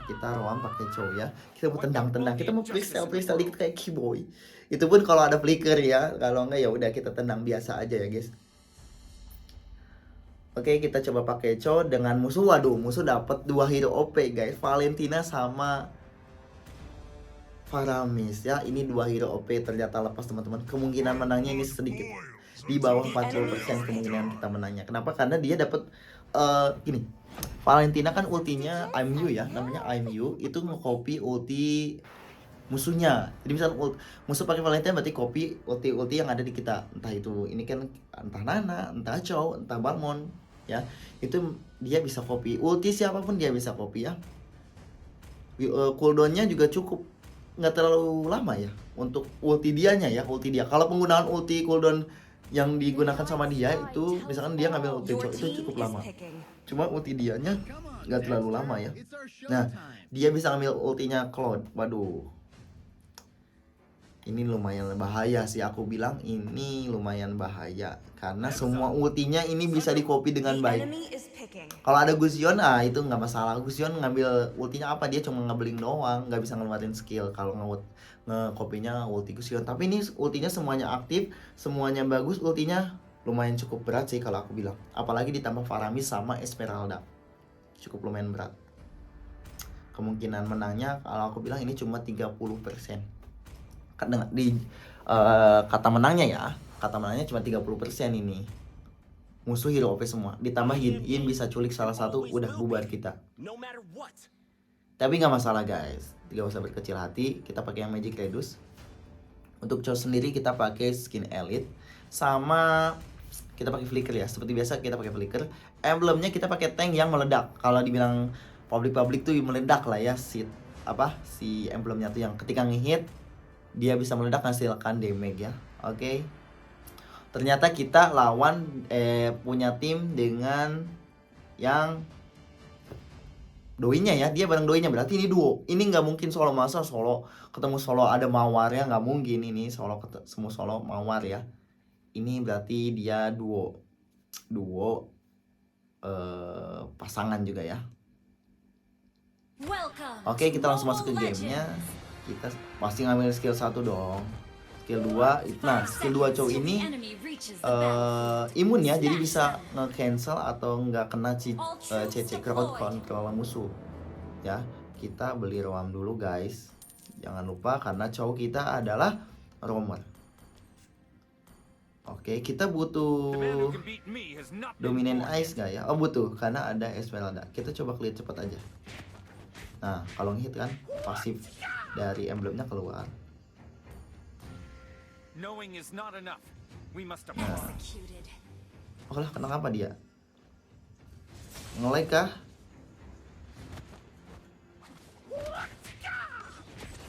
Kita roam pakai cowok ya. Kita mau tendang-tendang. Kita mau freestyle dikit kayak Keyboy. Itu pun kalau ada flicker ya. Kalau enggak ya udah kita tendang biasa aja ya guys. Oke, kita coba pakai cowok dengan musuh. Waduh, musuh dapat 2 hero OP guys. Valentina sama Faramis ya. Ini 2 hero OP ternyata lepas teman-teman. Kemungkinan menangnya ini sedikit di bawah 40% kemungkinan kita menangnya. Kenapa? Karena dia dapat gini. Valentina kan ultinya IMU ya, namanya IMU, itu nge-copy ulti musuhnya. Jadi misal musuh pakai Valentina berarti copy ulti yang ada di kita. Entah itu ini kan entah Nana, entah Chow, entah Balmond ya. Itu dia bisa copy ulti siapapun, dia bisa copy ya. Cooldownnya juga cukup nggak terlalu lama ya untuk ulti dianya ya, ulti dia. Kalau penggunaan ulti cooldown yang digunakan sama dia itu misalkan dia ngambil ulti Chow itu cukup lama. Cuma ulti dianya nggak terlalu lama ya. Nah, dia bisa ngambil ultinya Cloud. Waduh, ini lumayan bahaya sih, aku bilang ini lumayan bahaya karena semua ultinya ini bisa di copy dengan baik. Kalau ada Gusion, itu nggak masalah. Gusion ngambil ultinya apa, dia cuma ngebeling doang, nggak bisa ngeluarin skill kalau nge-copy-nya ulti Gusion. Tapi ini ultinya semuanya aktif, semuanya bagus, ultinya lumayan cukup berat sih kalau aku bilang. Apalagi ditambah Faramis sama Esmeralda, cukup lumayan berat. kemungkinan menangnya kalau aku bilang ini cuma 30%. Karena kata menangnya ya, kata menangnya cuma 30% ini. Musuh hero OP semua, ditambah Yin bisa culik salah satu, udah bubar kita. Tapi nggak masalah guys, tidak usah berkecil hati, kita pakai yang Magic Redus. Untuk Cho sendiri kita pakai skin Elite, sama kita pakai Flicker ya, seperti biasa kita pakai Flicker. Emblemnya kita pakai tank yang meledak. Kalau dibilang publik tuh meledak lah ya, si emblemnya tuh yang ketika ngehit dia bisa meledak menghasilkan damage ya. Oke. Ternyata kita lawan punya tim dengan yang doinya ya, dia bareng doinya, berarti ini duo. Ini nggak mungkin solo, masa solo ketemu solo ada mawarnya, nggak mungkin. Ini solo ketemu solo mawar ya. Ini berarti dia duo pasangan juga ya. Oke, kita langsung masuk ke gamenya. Kita pasti ngambil skill 1 dong. Skill 2, nah skill 2 cowok ini imun ya, jadi bisa nge-cancel atau nggak kena CC crowd control musuh ya. Kita beli roam dulu guys, jangan lupa karena cowok kita adalah roamer. Oke, kita butuh dominant ice gak ya? Oh butuh, karena ada Esmeralda. Kita coba clear cepat aja. Nah kalau ngehit kan pasif dari emblemnya keluar. Nah. Oh lah, kenapa dia? Nge-lag kah?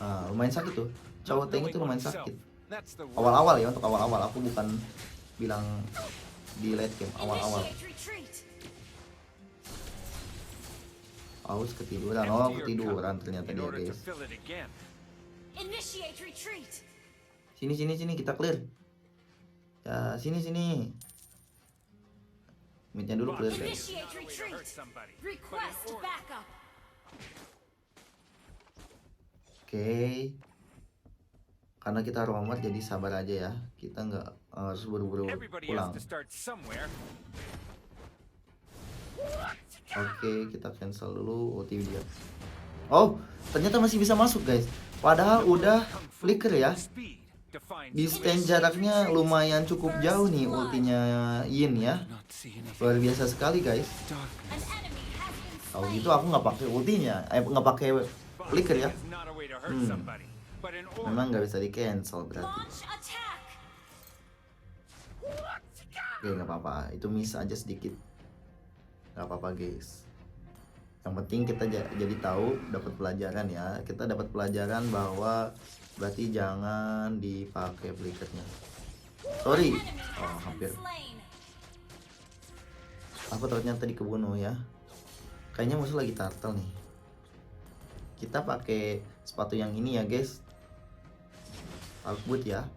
Nah, lumayan sakit tuh. Cowok tank itu lumayan sakit. Awal-awal ya, untuk awal-awal. Aku bukan bilang di late game, awal-awal. Aus ketiduran. Oh, ketiduran ternyata dia guys. Sini kita clear. Ya, sini. Midnya dulu clear guys. Oke. Karena kita roamer jadi sabar aja ya. Kita nggak harus buru-buru pulang. Oke, kita cancel dulu ulti dia. Oh, ternyata masih bisa masuk guys. Padahal udah flicker ya. Distance jaraknya lumayan cukup jauh nih ultinya Yin ya. Luar biasa sekali guys. Kalau gitu aku nggak pakai ultinya, nggak pakai flicker ya. Memang nggak bisa di cancel berarti. Oke, nggak apa-apa, itu miss aja sedikit. Nggak apa-apa guys. Yang penting kita jadi tahu, dapat pelajaran ya. Kita dapat pelajaran bahwa berarti jangan dipakai flickernya. Sorry. Oh, hampir. Aku ternyata kebunuh ya. Kayaknya musuh lagi turtle nih. Kita pakai sepatu yang ini ya guys. Outboot ya.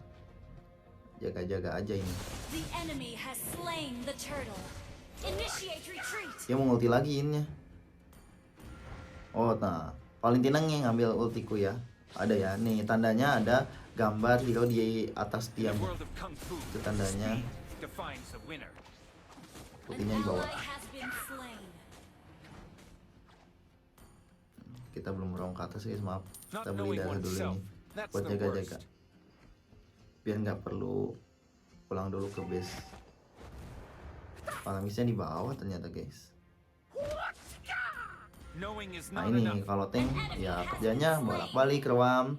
Jaga-jaga aja ini. Dia mau ulti lagi ini. Oh, nah, Valentina yang ngambil ultiku ya. Ada ya, nih tandanya ada gambar hero di atas dia. Itu tandanya. Ultinya di bawah. Kita belum merong ke atas guys, maaf. Kita beli darah dulu nih buat jaga-jaga. Biar nggak perlu pulang dulu ke base. Paramisnya di bawah ternyata guys. Nah ini kalau tank ya kerjanya bolak-balik rewam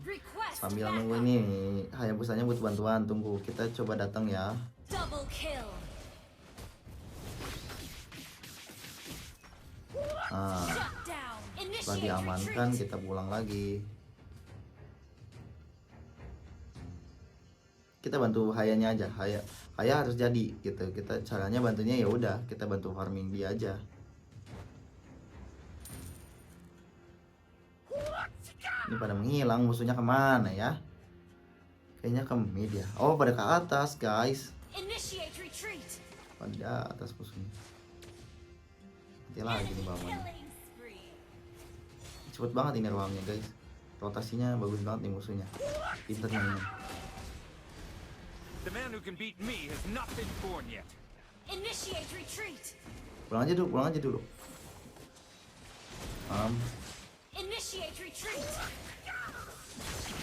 sambil nunggu ini. Hayabusanya butuh bantuan, tunggu kita coba datang ya. Nah, setelah diamankan kita pulang lagi. Kita bantu Hayanya aja. Haya harus jadi gitu. Kita caranya bantunya ya udah kita bantu farming dia aja. Ini pada menghilang, musuhnya kemana ya? Kayaknya ke mid ya. Oh, pada ke atas guys. Pada atas musuhnya. Nanti lagi nih bawahnya. Cepet banget ini ruangnya guys. Rotasinya bagus banget nih musuhnya. Pinter mainnya. Pulang aja dulu. Initiate retreat.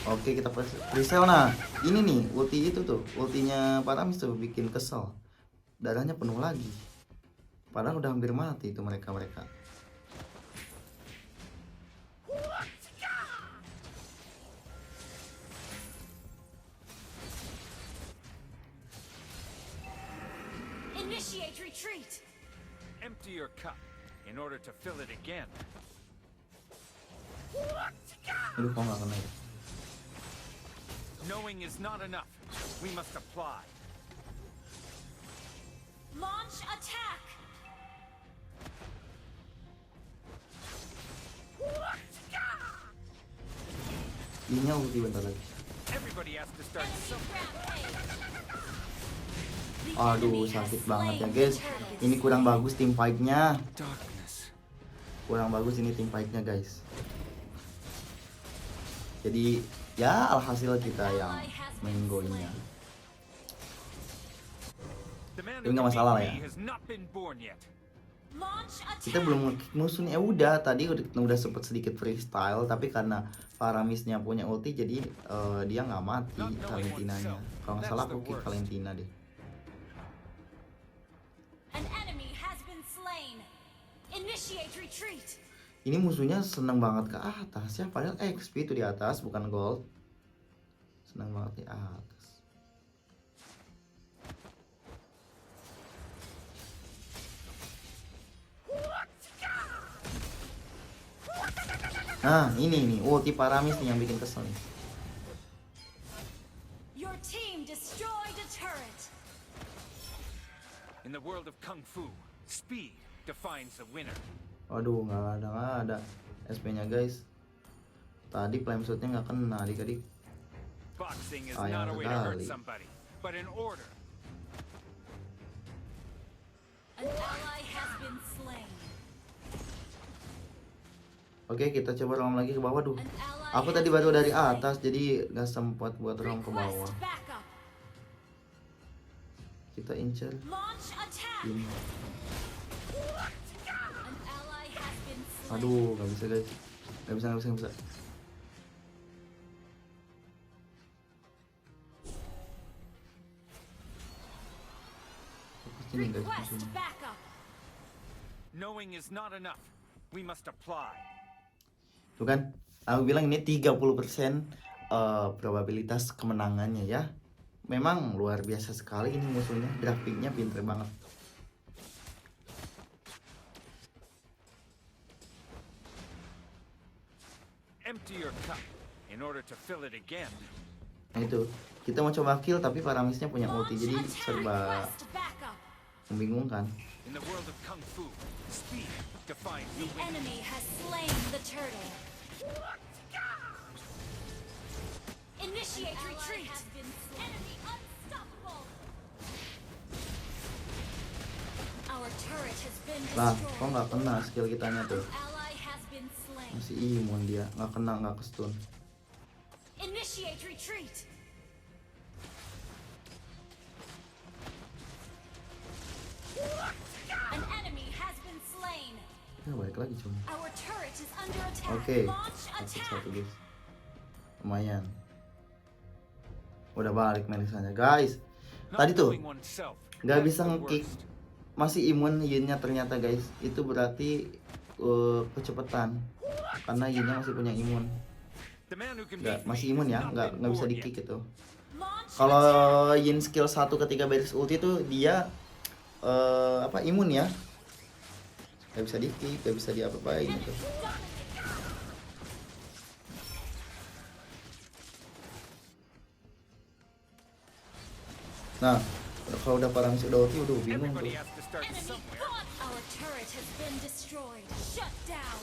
Oke, kita presale. Nah, ini nih ulti itu tuh, ultinya Paramis tuh bikin kesel. Darahnya penuh lagi. Padahal udah hampir mati itu mereka-mereka. Initiate retreat. Empty your cup in order to fill it again. Aduh, kok nggak kena ya? Knowing is not enough. We must apply. Launch attack. Ininya ulti bentar lagi. Everybody has to start Enemy somewhere. rampage. The Aduh, enemy has sakit banget ya slain guys. the turret. Ini kurang bagus tim fight-nya. Darkness. Kurang bagus ini tim fight-nya guys. Jadi ya alhasil kita yang menggoinya. The man Tapi who nggak can masalah beat ya. me has not been born yet. Launch attack. Kita belum nge-kick musuh nih. Udah tadi udah sempet sedikit freestyle, tapi karena Paramisnya punya ulti jadi dia nggak mati Valentinanya. Kalau nggak salah aku kick Valentina deh. An enemy has been slain. Initiate retreat. Ini musuhnya seneng banget ke atas ya, padahal XP itu di atas bukan gold. Seneng banget di atas. Nah, ini nih ulti Paramis nih yang bikin kesel nih. Your team destroyed a turret. In the world of kung fu, speed defines the winner. Waduh, nggak ada SP-nya guys. Tadi flame shot-nya nggak kena adik-adik. Boxing is Sayang not a way to hurt sekali. somebody, but an order. An ally has been slain. Oke, kita coba rom lagi ke bawah. Duh, An ally aku has tadi baru been dari slain. atas jadi nggak sempat buat rom ke bawah. Request backup. Kita incer Launch attack. ini. An ally has been slain. Aduh, nggak bisa guys. Nggak bisa. Fokus sini guys, Request musuhnya. backup. Knowing is not enough. We must apply. Tuh kan, aku bilang ini 30% probabilitas kemenangannya ya. Memang luar biasa sekali ini musuhnya. Grafiknya pinter banget. Empty your cup in order to fill it again. Nah itu, kita mau coba kill tapi Paramisnya punya ulti, Launch jadi attack. serba Request backup. membingungkan. In the world of kung fu, speed defines The the winner. enemy has slain the turtle. Initiate retreat. Enemy unstoppable. Our turret has been Lah, kok destroyed. nggak kena skill kitanya tuh? Ally has been slain. Masih imun dia, nggak kena, nggak ke stun. Initiate retreat. An enemy has been slain. Ya balik lagi cuma. Our turret is under attack. Oke, Launch dapat attack. satu guys. Lumayan. Udah balik Melisanya guys. Not Tadi tuh knowing oneself, nggak that's bisa the nge-kick. worst. Masih imun Yinnya ternyata guys. Itu berarti kecepatan. Karena Yinnya masih punya imun. The man who can Nggak, beat me masih imun has ya, not nggak been bisa born di yet. kick itu. Launch Kalau attack. Yin skill 1 ketika beres ulti tuh dia apa imun ya. Gak bisa di kick, gak bisa diapa-apain gitu. Nah, kalau udah Paramis udah ulti udah bingung tuh. Everybody has to start Enemy somewhere. gone. Our turret has been destroyed. Shut down.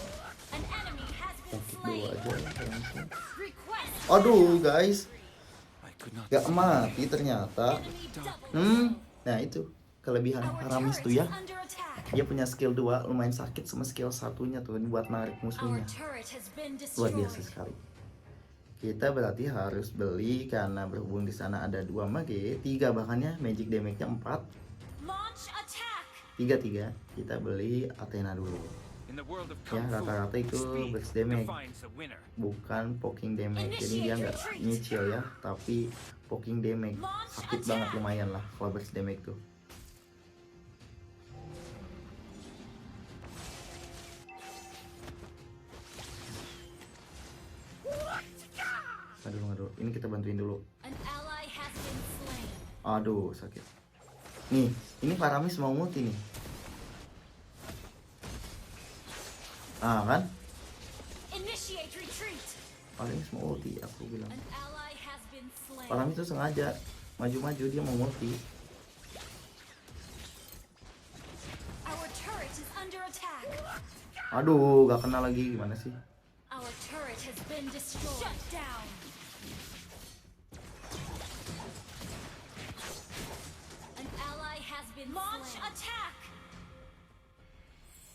An enemy has been Kick slain. dulu aja Paramisnya. Request. Aduh guys, I could not gak see. mati ternyata. Enemy double. Nah itu kelebihan Our Paramis turret tuh ya. is under attack. Dia punya skill 2 lumayan sakit sama skill satunya tuh buat narik Our musuhnya. turret has been Luar destroyed. biasa sekali. Kita berarti harus beli karena berhubung di sana ada 2 mage, 3 bahkan ya, magic damage-nya 4. Launch attack. 3 kita beli Athena dulu. In the world of Ya kung fu, rata-rata itu speed burst damage, defines a winner. bukan poking damage. Jadi dia nggak nyicil ya, tapi poking damage. Sakit banget lumayan lah kalau burst damage tuh. Aduh, ini kita bantuin dulu. An ally has been slain. Aduh, sakit. Nih, ini Paramis mau multi nih. Ah kan? Initiate retreat. Paramis mau ulti, aku bilang. An ally has been slain. Paramis tuh sengaja maju-maju, dia mau multi. Our turret is under attack. Aduh, gak kena lagi, gimana sih? Our turret has been destroyed. Shut down. An ally has been launch attack.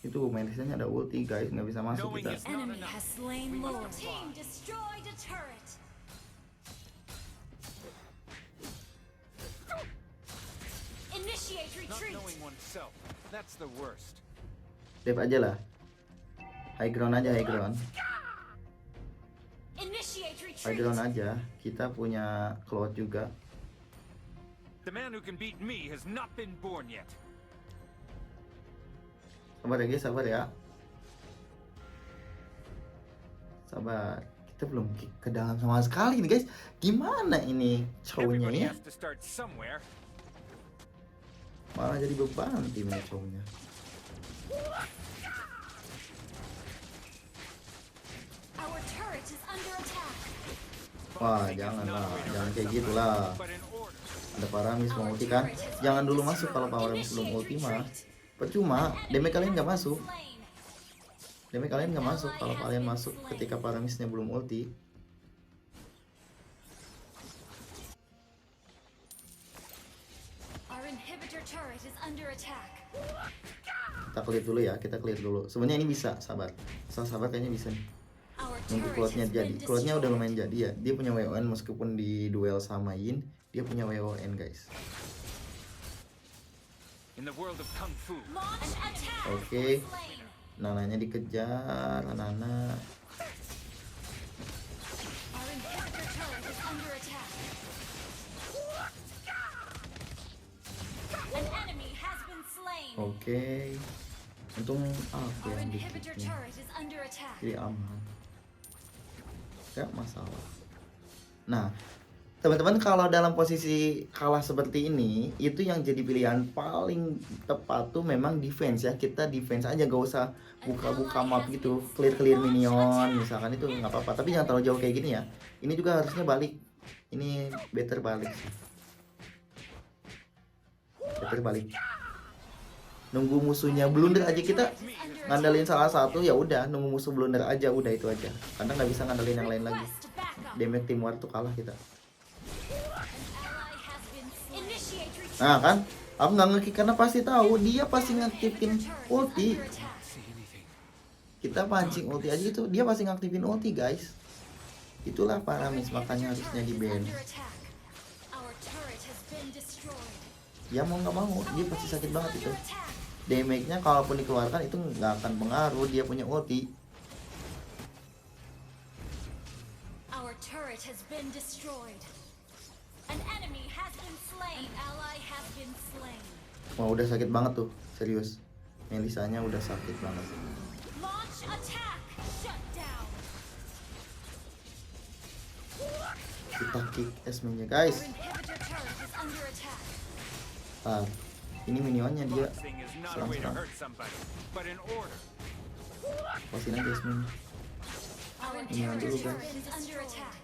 Itu Melisanya ada ulti guys, nggak bisa masuk Knowing kita. is not Enemy enough. has slain We must Lord. apply. Team destroyed a turret. Initiate Not retreat. knowing oneself, that's the worst. Dep aja lah. High ground aja, high ground. Initiate High retreat. ground aja. Kita punya Cloud juga. The man who can beat me has not been born yet. Sabar ya guys, sabar ya. Sabar. Kita belum ke dalam sama sekali nih guys. Gimana ini cowoknya Everybody ya? has to start somewhere. Malah jadi beban tim ini cowoknya. Our turret is under attack. Wah, Boxing is jangan not lah, a way to jangan hurt kayak somebody, gitu lah. but in order. Ada Paramis mau Our ulti kan? turret has been Jangan dulu masuk destroyed. kalau Paramis belum Initiate ulti mah. retreat. Percuma, damage kalian nggak masuk. Slain. Damage kalian nggak masuk kalau kalian masuk ketika Paramisnya belum ulti. Our inhibitor turret is under attack. Kita clear dulu ya, kita clear dulu. Sebenarnya ini bisa, sabar. Sabar kayaknya bisa nih. Our Nunggu turret Cloudnya has jadi. been Cloudnya udah destroyed. lumayan jadi ya. Dia punya WON meskipun di duel sama Yin, dia punya WON guys. In the world of kung fu, Launch attack. Oke. Slain. Nananya dikejar, Nana. Our inhibitor turret is under attack. An enemy has been slain. Oke. Untung aku Our yang inhibitor bikin. turret is under attack. Jadi aman. Gak masalah. Nah, teman-teman kalau dalam posisi kalah seperti ini, itu yang jadi pilihan paling tepat tuh memang defense ya. Kita defense aja, gak usah buka-buka map gitu, clear minion misalkan, itu nggak apa-apa. Tapi jangan terlalu jauh kayak gini ya. Ini juga harusnya balik. Ini better balik sih. Better balik. Nunggu musuhnya blunder aja, kita ngandalin salah satu ya udah, nunggu musuh blunder aja, udah itu aja. Karena nggak bisa ngandalin yang lain lagi. Request backup. Damage teamwork tuh kalah kita. An ally has been slain. Initiate retreat. Nah kan, aku nggak nge-kick karena pasti tahu dia pasti ngaktifin ulti. Under attack. see anything. Kita pancing ulti aja itu, dia pasti ngaktifin ulti guys. Itulah Paramis, makanya harusnya di ban. Under attack. Our turret has been destroyed. Ya mau nggak mau, dia pasti sakit banget itu. Under attack. Damage-nya kalaupun dikeluarkan itu nggak akan pengaruh, dia punya ulti. Our turret has been destroyed. An enemy has been slain. An ally has been slain. Wah udah sakit banget tuh, serius. Melisanya udah sakit banget. Launch attack. Shut down. Kita kick Esme-nya Our guys. inhibitor turret is under attack. Ah, ini minionnya dia. Boxing is not a way to Serang-serang. hurt somebody, but in order. Pasin aja Esme-nya. Our Minion dulu inhibitor guys. turret is under attack.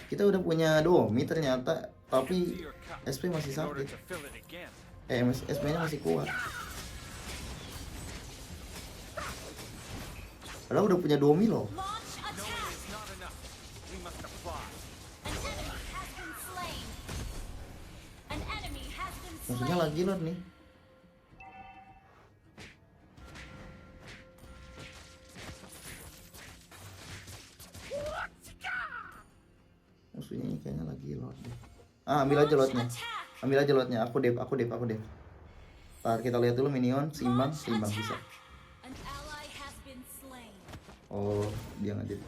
Kita udah punya Domi ternyata, tapi Empty your cup SP masih in order sakit. to fill it again. SP-nya masih kuat. Padahal udah punya Domi loh. Launch Knowing attack. is not enough. We must apply. An enemy has been slain. An enemy has been Musuhnya slain. lagi loh nih. Musuhnya ini kayaknya lagi load deh. Ah, ambil aja Launch lotnya. attack. Ambil aja lotnya. Aku dep. Ntar kita lihat dulu minion, seimbang Launch bisa. attack. An ally has Oh, dia nggak jadi.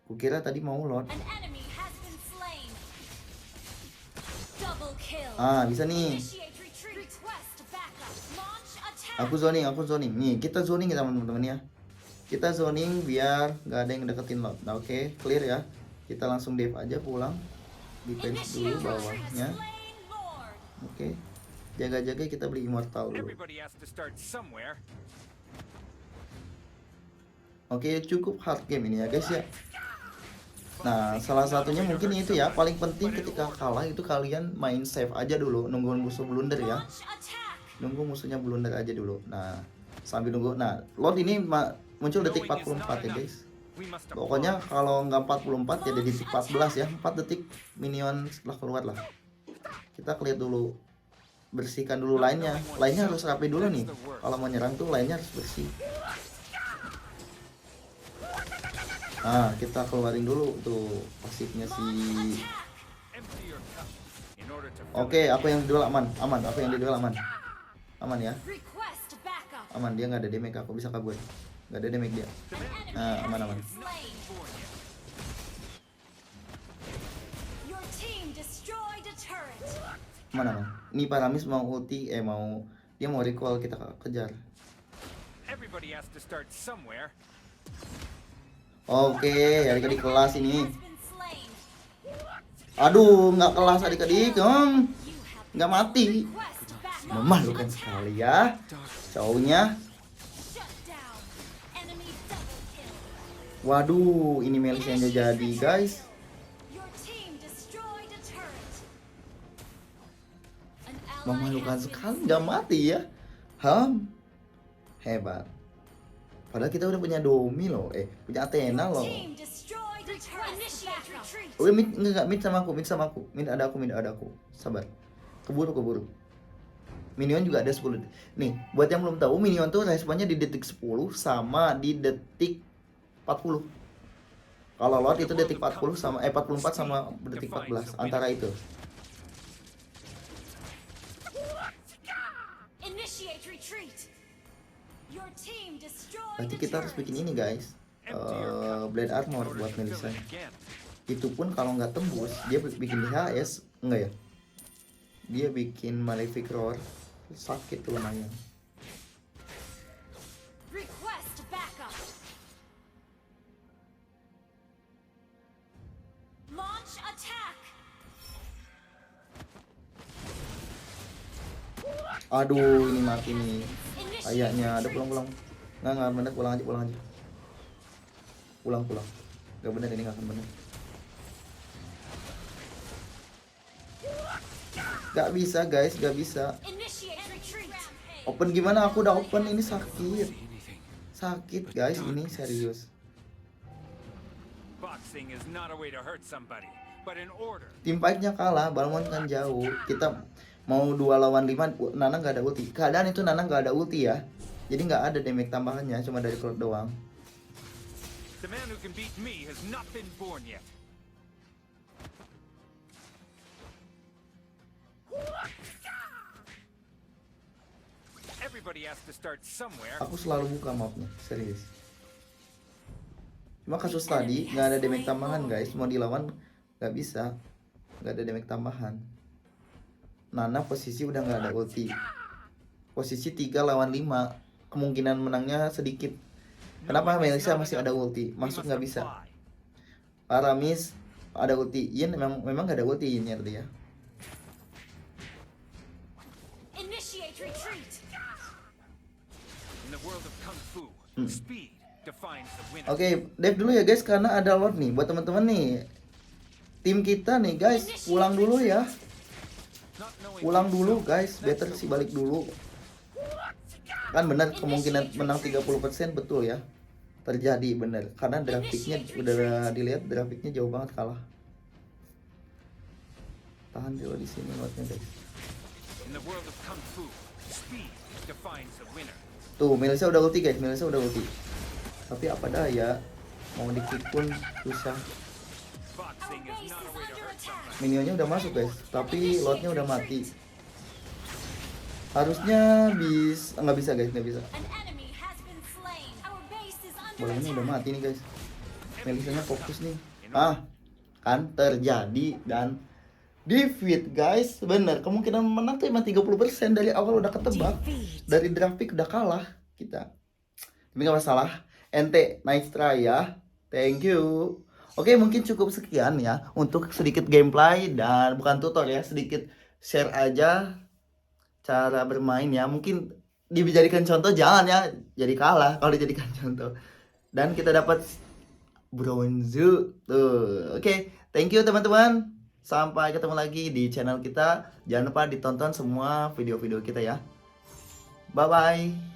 Kukira tadi mau Lord. An enemy has been slain. Double kill. Bisa nih. Initiate retreat. Request backup. Launch attack. Aku zoning. Nih, kita zoning ya teman-teman ya. Kita zoning biar nggak ada yang deketin Lord. Nah, oke, clear ya. Kita langsung dive aja pulang. Defense dulu Initiate bawahnya. slain Lord. Oke. Jaga-jaga kita beli immortal dulu. Everybody has to start somewhere. Oke, cukup hard game ini ya guys ya. Nah, salah satunya mungkin itu ya, paling penting ketika kalah itu kalian main save aja dulu, nunggu musuh blunder ya. Launch attack. Nunggu musuhnya blunder aja dulu. Nah, sambil nunggu. Nah, Lord ini muncul detik 44 ya guys. We must Pokoknya kalau nggak 44 ya di detik 14 ya, 4 detik minion setelah keluar lah. Kita clear dulu, bersihkan dulu lainnya. Lainnya harus rapi dulu nih. Kalau mau nyerang tuh lainnya harus bersih. Nah, kita keluarin dulu tuh pasifnya si. empty your cup in order to Oke, apa yang di duel aman, apa yang di duel aman, aman ya, Request backup. aman. Dia nggak ada damage, aku bisa kabur, nggak ada damage dia. An enemy Nah, has aman. been slain. Your team destroyed a turret. Aman. Ini Paramis mau ulti, dia mau recall, kita kejar. Everybody has to start somewhere. Oke, adik-adik kelas ini. Has been slain. Aduh, nggak kelas adik-adik, You have nggak mati. request backup. Memalukan sekali ya, cowoknya. Shut down. Enemy double kill. Waduh, ini Melisanya jadi guys. Your team destroyed a turret. An ally Memalukan has been sekali, nggak mati ya. Hebat. Padahal kita udah punya Domi loh, punya Athena loh. Team destroyed a turret. Initiate retreat. Oh, mid sama aku. Mid ada aku. Sabar. Keburu. Minion juga ada 10 detik. Nih, buat yang belum tahu, minion tuh responnya di detik 10 sama di detik 40. Kalau Lord itu detik 40 sama 44 sama detik 14, antara itu. Initiate retreat. Your team destroyed Berarti a kita harus turret. bikin ini guys. Empty your cup Blade in armor order buat to fill Melissa. it again. Itu pun kalau nggak tembus, dia bikin DHS enggak ya? Dia bikin Malefic Roar, sakit tuh lumayan. Request backup. Launch attack. Aduh, ini mati nih. Initiate Kayaknya ada retreat. pulang. Nggak bener, pulang aja. Pulang. Gak bener, ini nggak akan bener. Gak bisa guys, gak bisa. Initiate retreat. Open gimana? Aku udah open, ini sakit guys, ini serius. Boxing is not a way to hurt somebody, but in order. Tim fight-nya kalah, Balmond kan jauh. Kita mau 2 lawan 5, Nana nggak ada ulti. Keadaan itu Nana nggak ada ulti ya. Jadi nggak ada damage tambahannya, cuma dari Cloud doang. The man who can beat me has not been born yet. Everybody has to start somewhere. Aku selalu buka mapnya, serius. Cuma kasus tadi nggak ada damage tambahan guys, mau dilawan nggak bisa, nggak ada damage tambahan. Nana posisi udah nggak ada ulti, posisi 3 lawan 5, kemungkinan menangnya sedikit. Kenapa Melissa masih ada ulti, masuk nggak bisa. Paramis ada ulti, Yin memang nggak ada ulti Yin ya tadi ya. Initiate retreat. In the world of kung fu, speed defines the winner. Oke, dive dulu ya guys karena ada Lord nih buat teman-teman nih. Tim kita nih guys, pulang dulu ya. Not knowing Pulang dulu guys, better sih balik dulu. Kan benar kemungkinan menang 30% betul ya. Terjadi bener karena grafiknya udah dilihat, grafiknya jauh banget kalah. Tahan dulu di sini Lordnya guys. in the world of kung fu, speed defines the winner. Tuh, Melissa udah ulti guys, Melissa udah ulti. Tapi apa daya, mau di-kick pun susah. Boxing is not a way to hurt somebody. Minionnya udah masuk guys, tapi Lordnya udah mati. Harusnya nggak bisa guys, nggak bisa. An enemy has been slain. Our base is under Bolanya udah mati nih guys. Melisanya fokus nih. Kan terjadi dan defeat guys. Bener, kemungkinan menang tuh emang 30%. Dari awal udah ketebak. Dari draft pick udah kalah kita. Tapi gak masalah. Ente nice try ya. Thank you. Oke, mungkin cukup sekian ya untuk sedikit gameplay dan bukan tutor ya, sedikit share aja cara bermain ya. Mungkin dijadikan contoh, jangan ya jadi kalah kalau dijadikan contoh. Dan kita dapat bronze tuh. Oke, thank you teman-teman. Sampai ketemu lagi di channel kita. Jangan lupa ditonton semua video-video kita ya. Bye bye.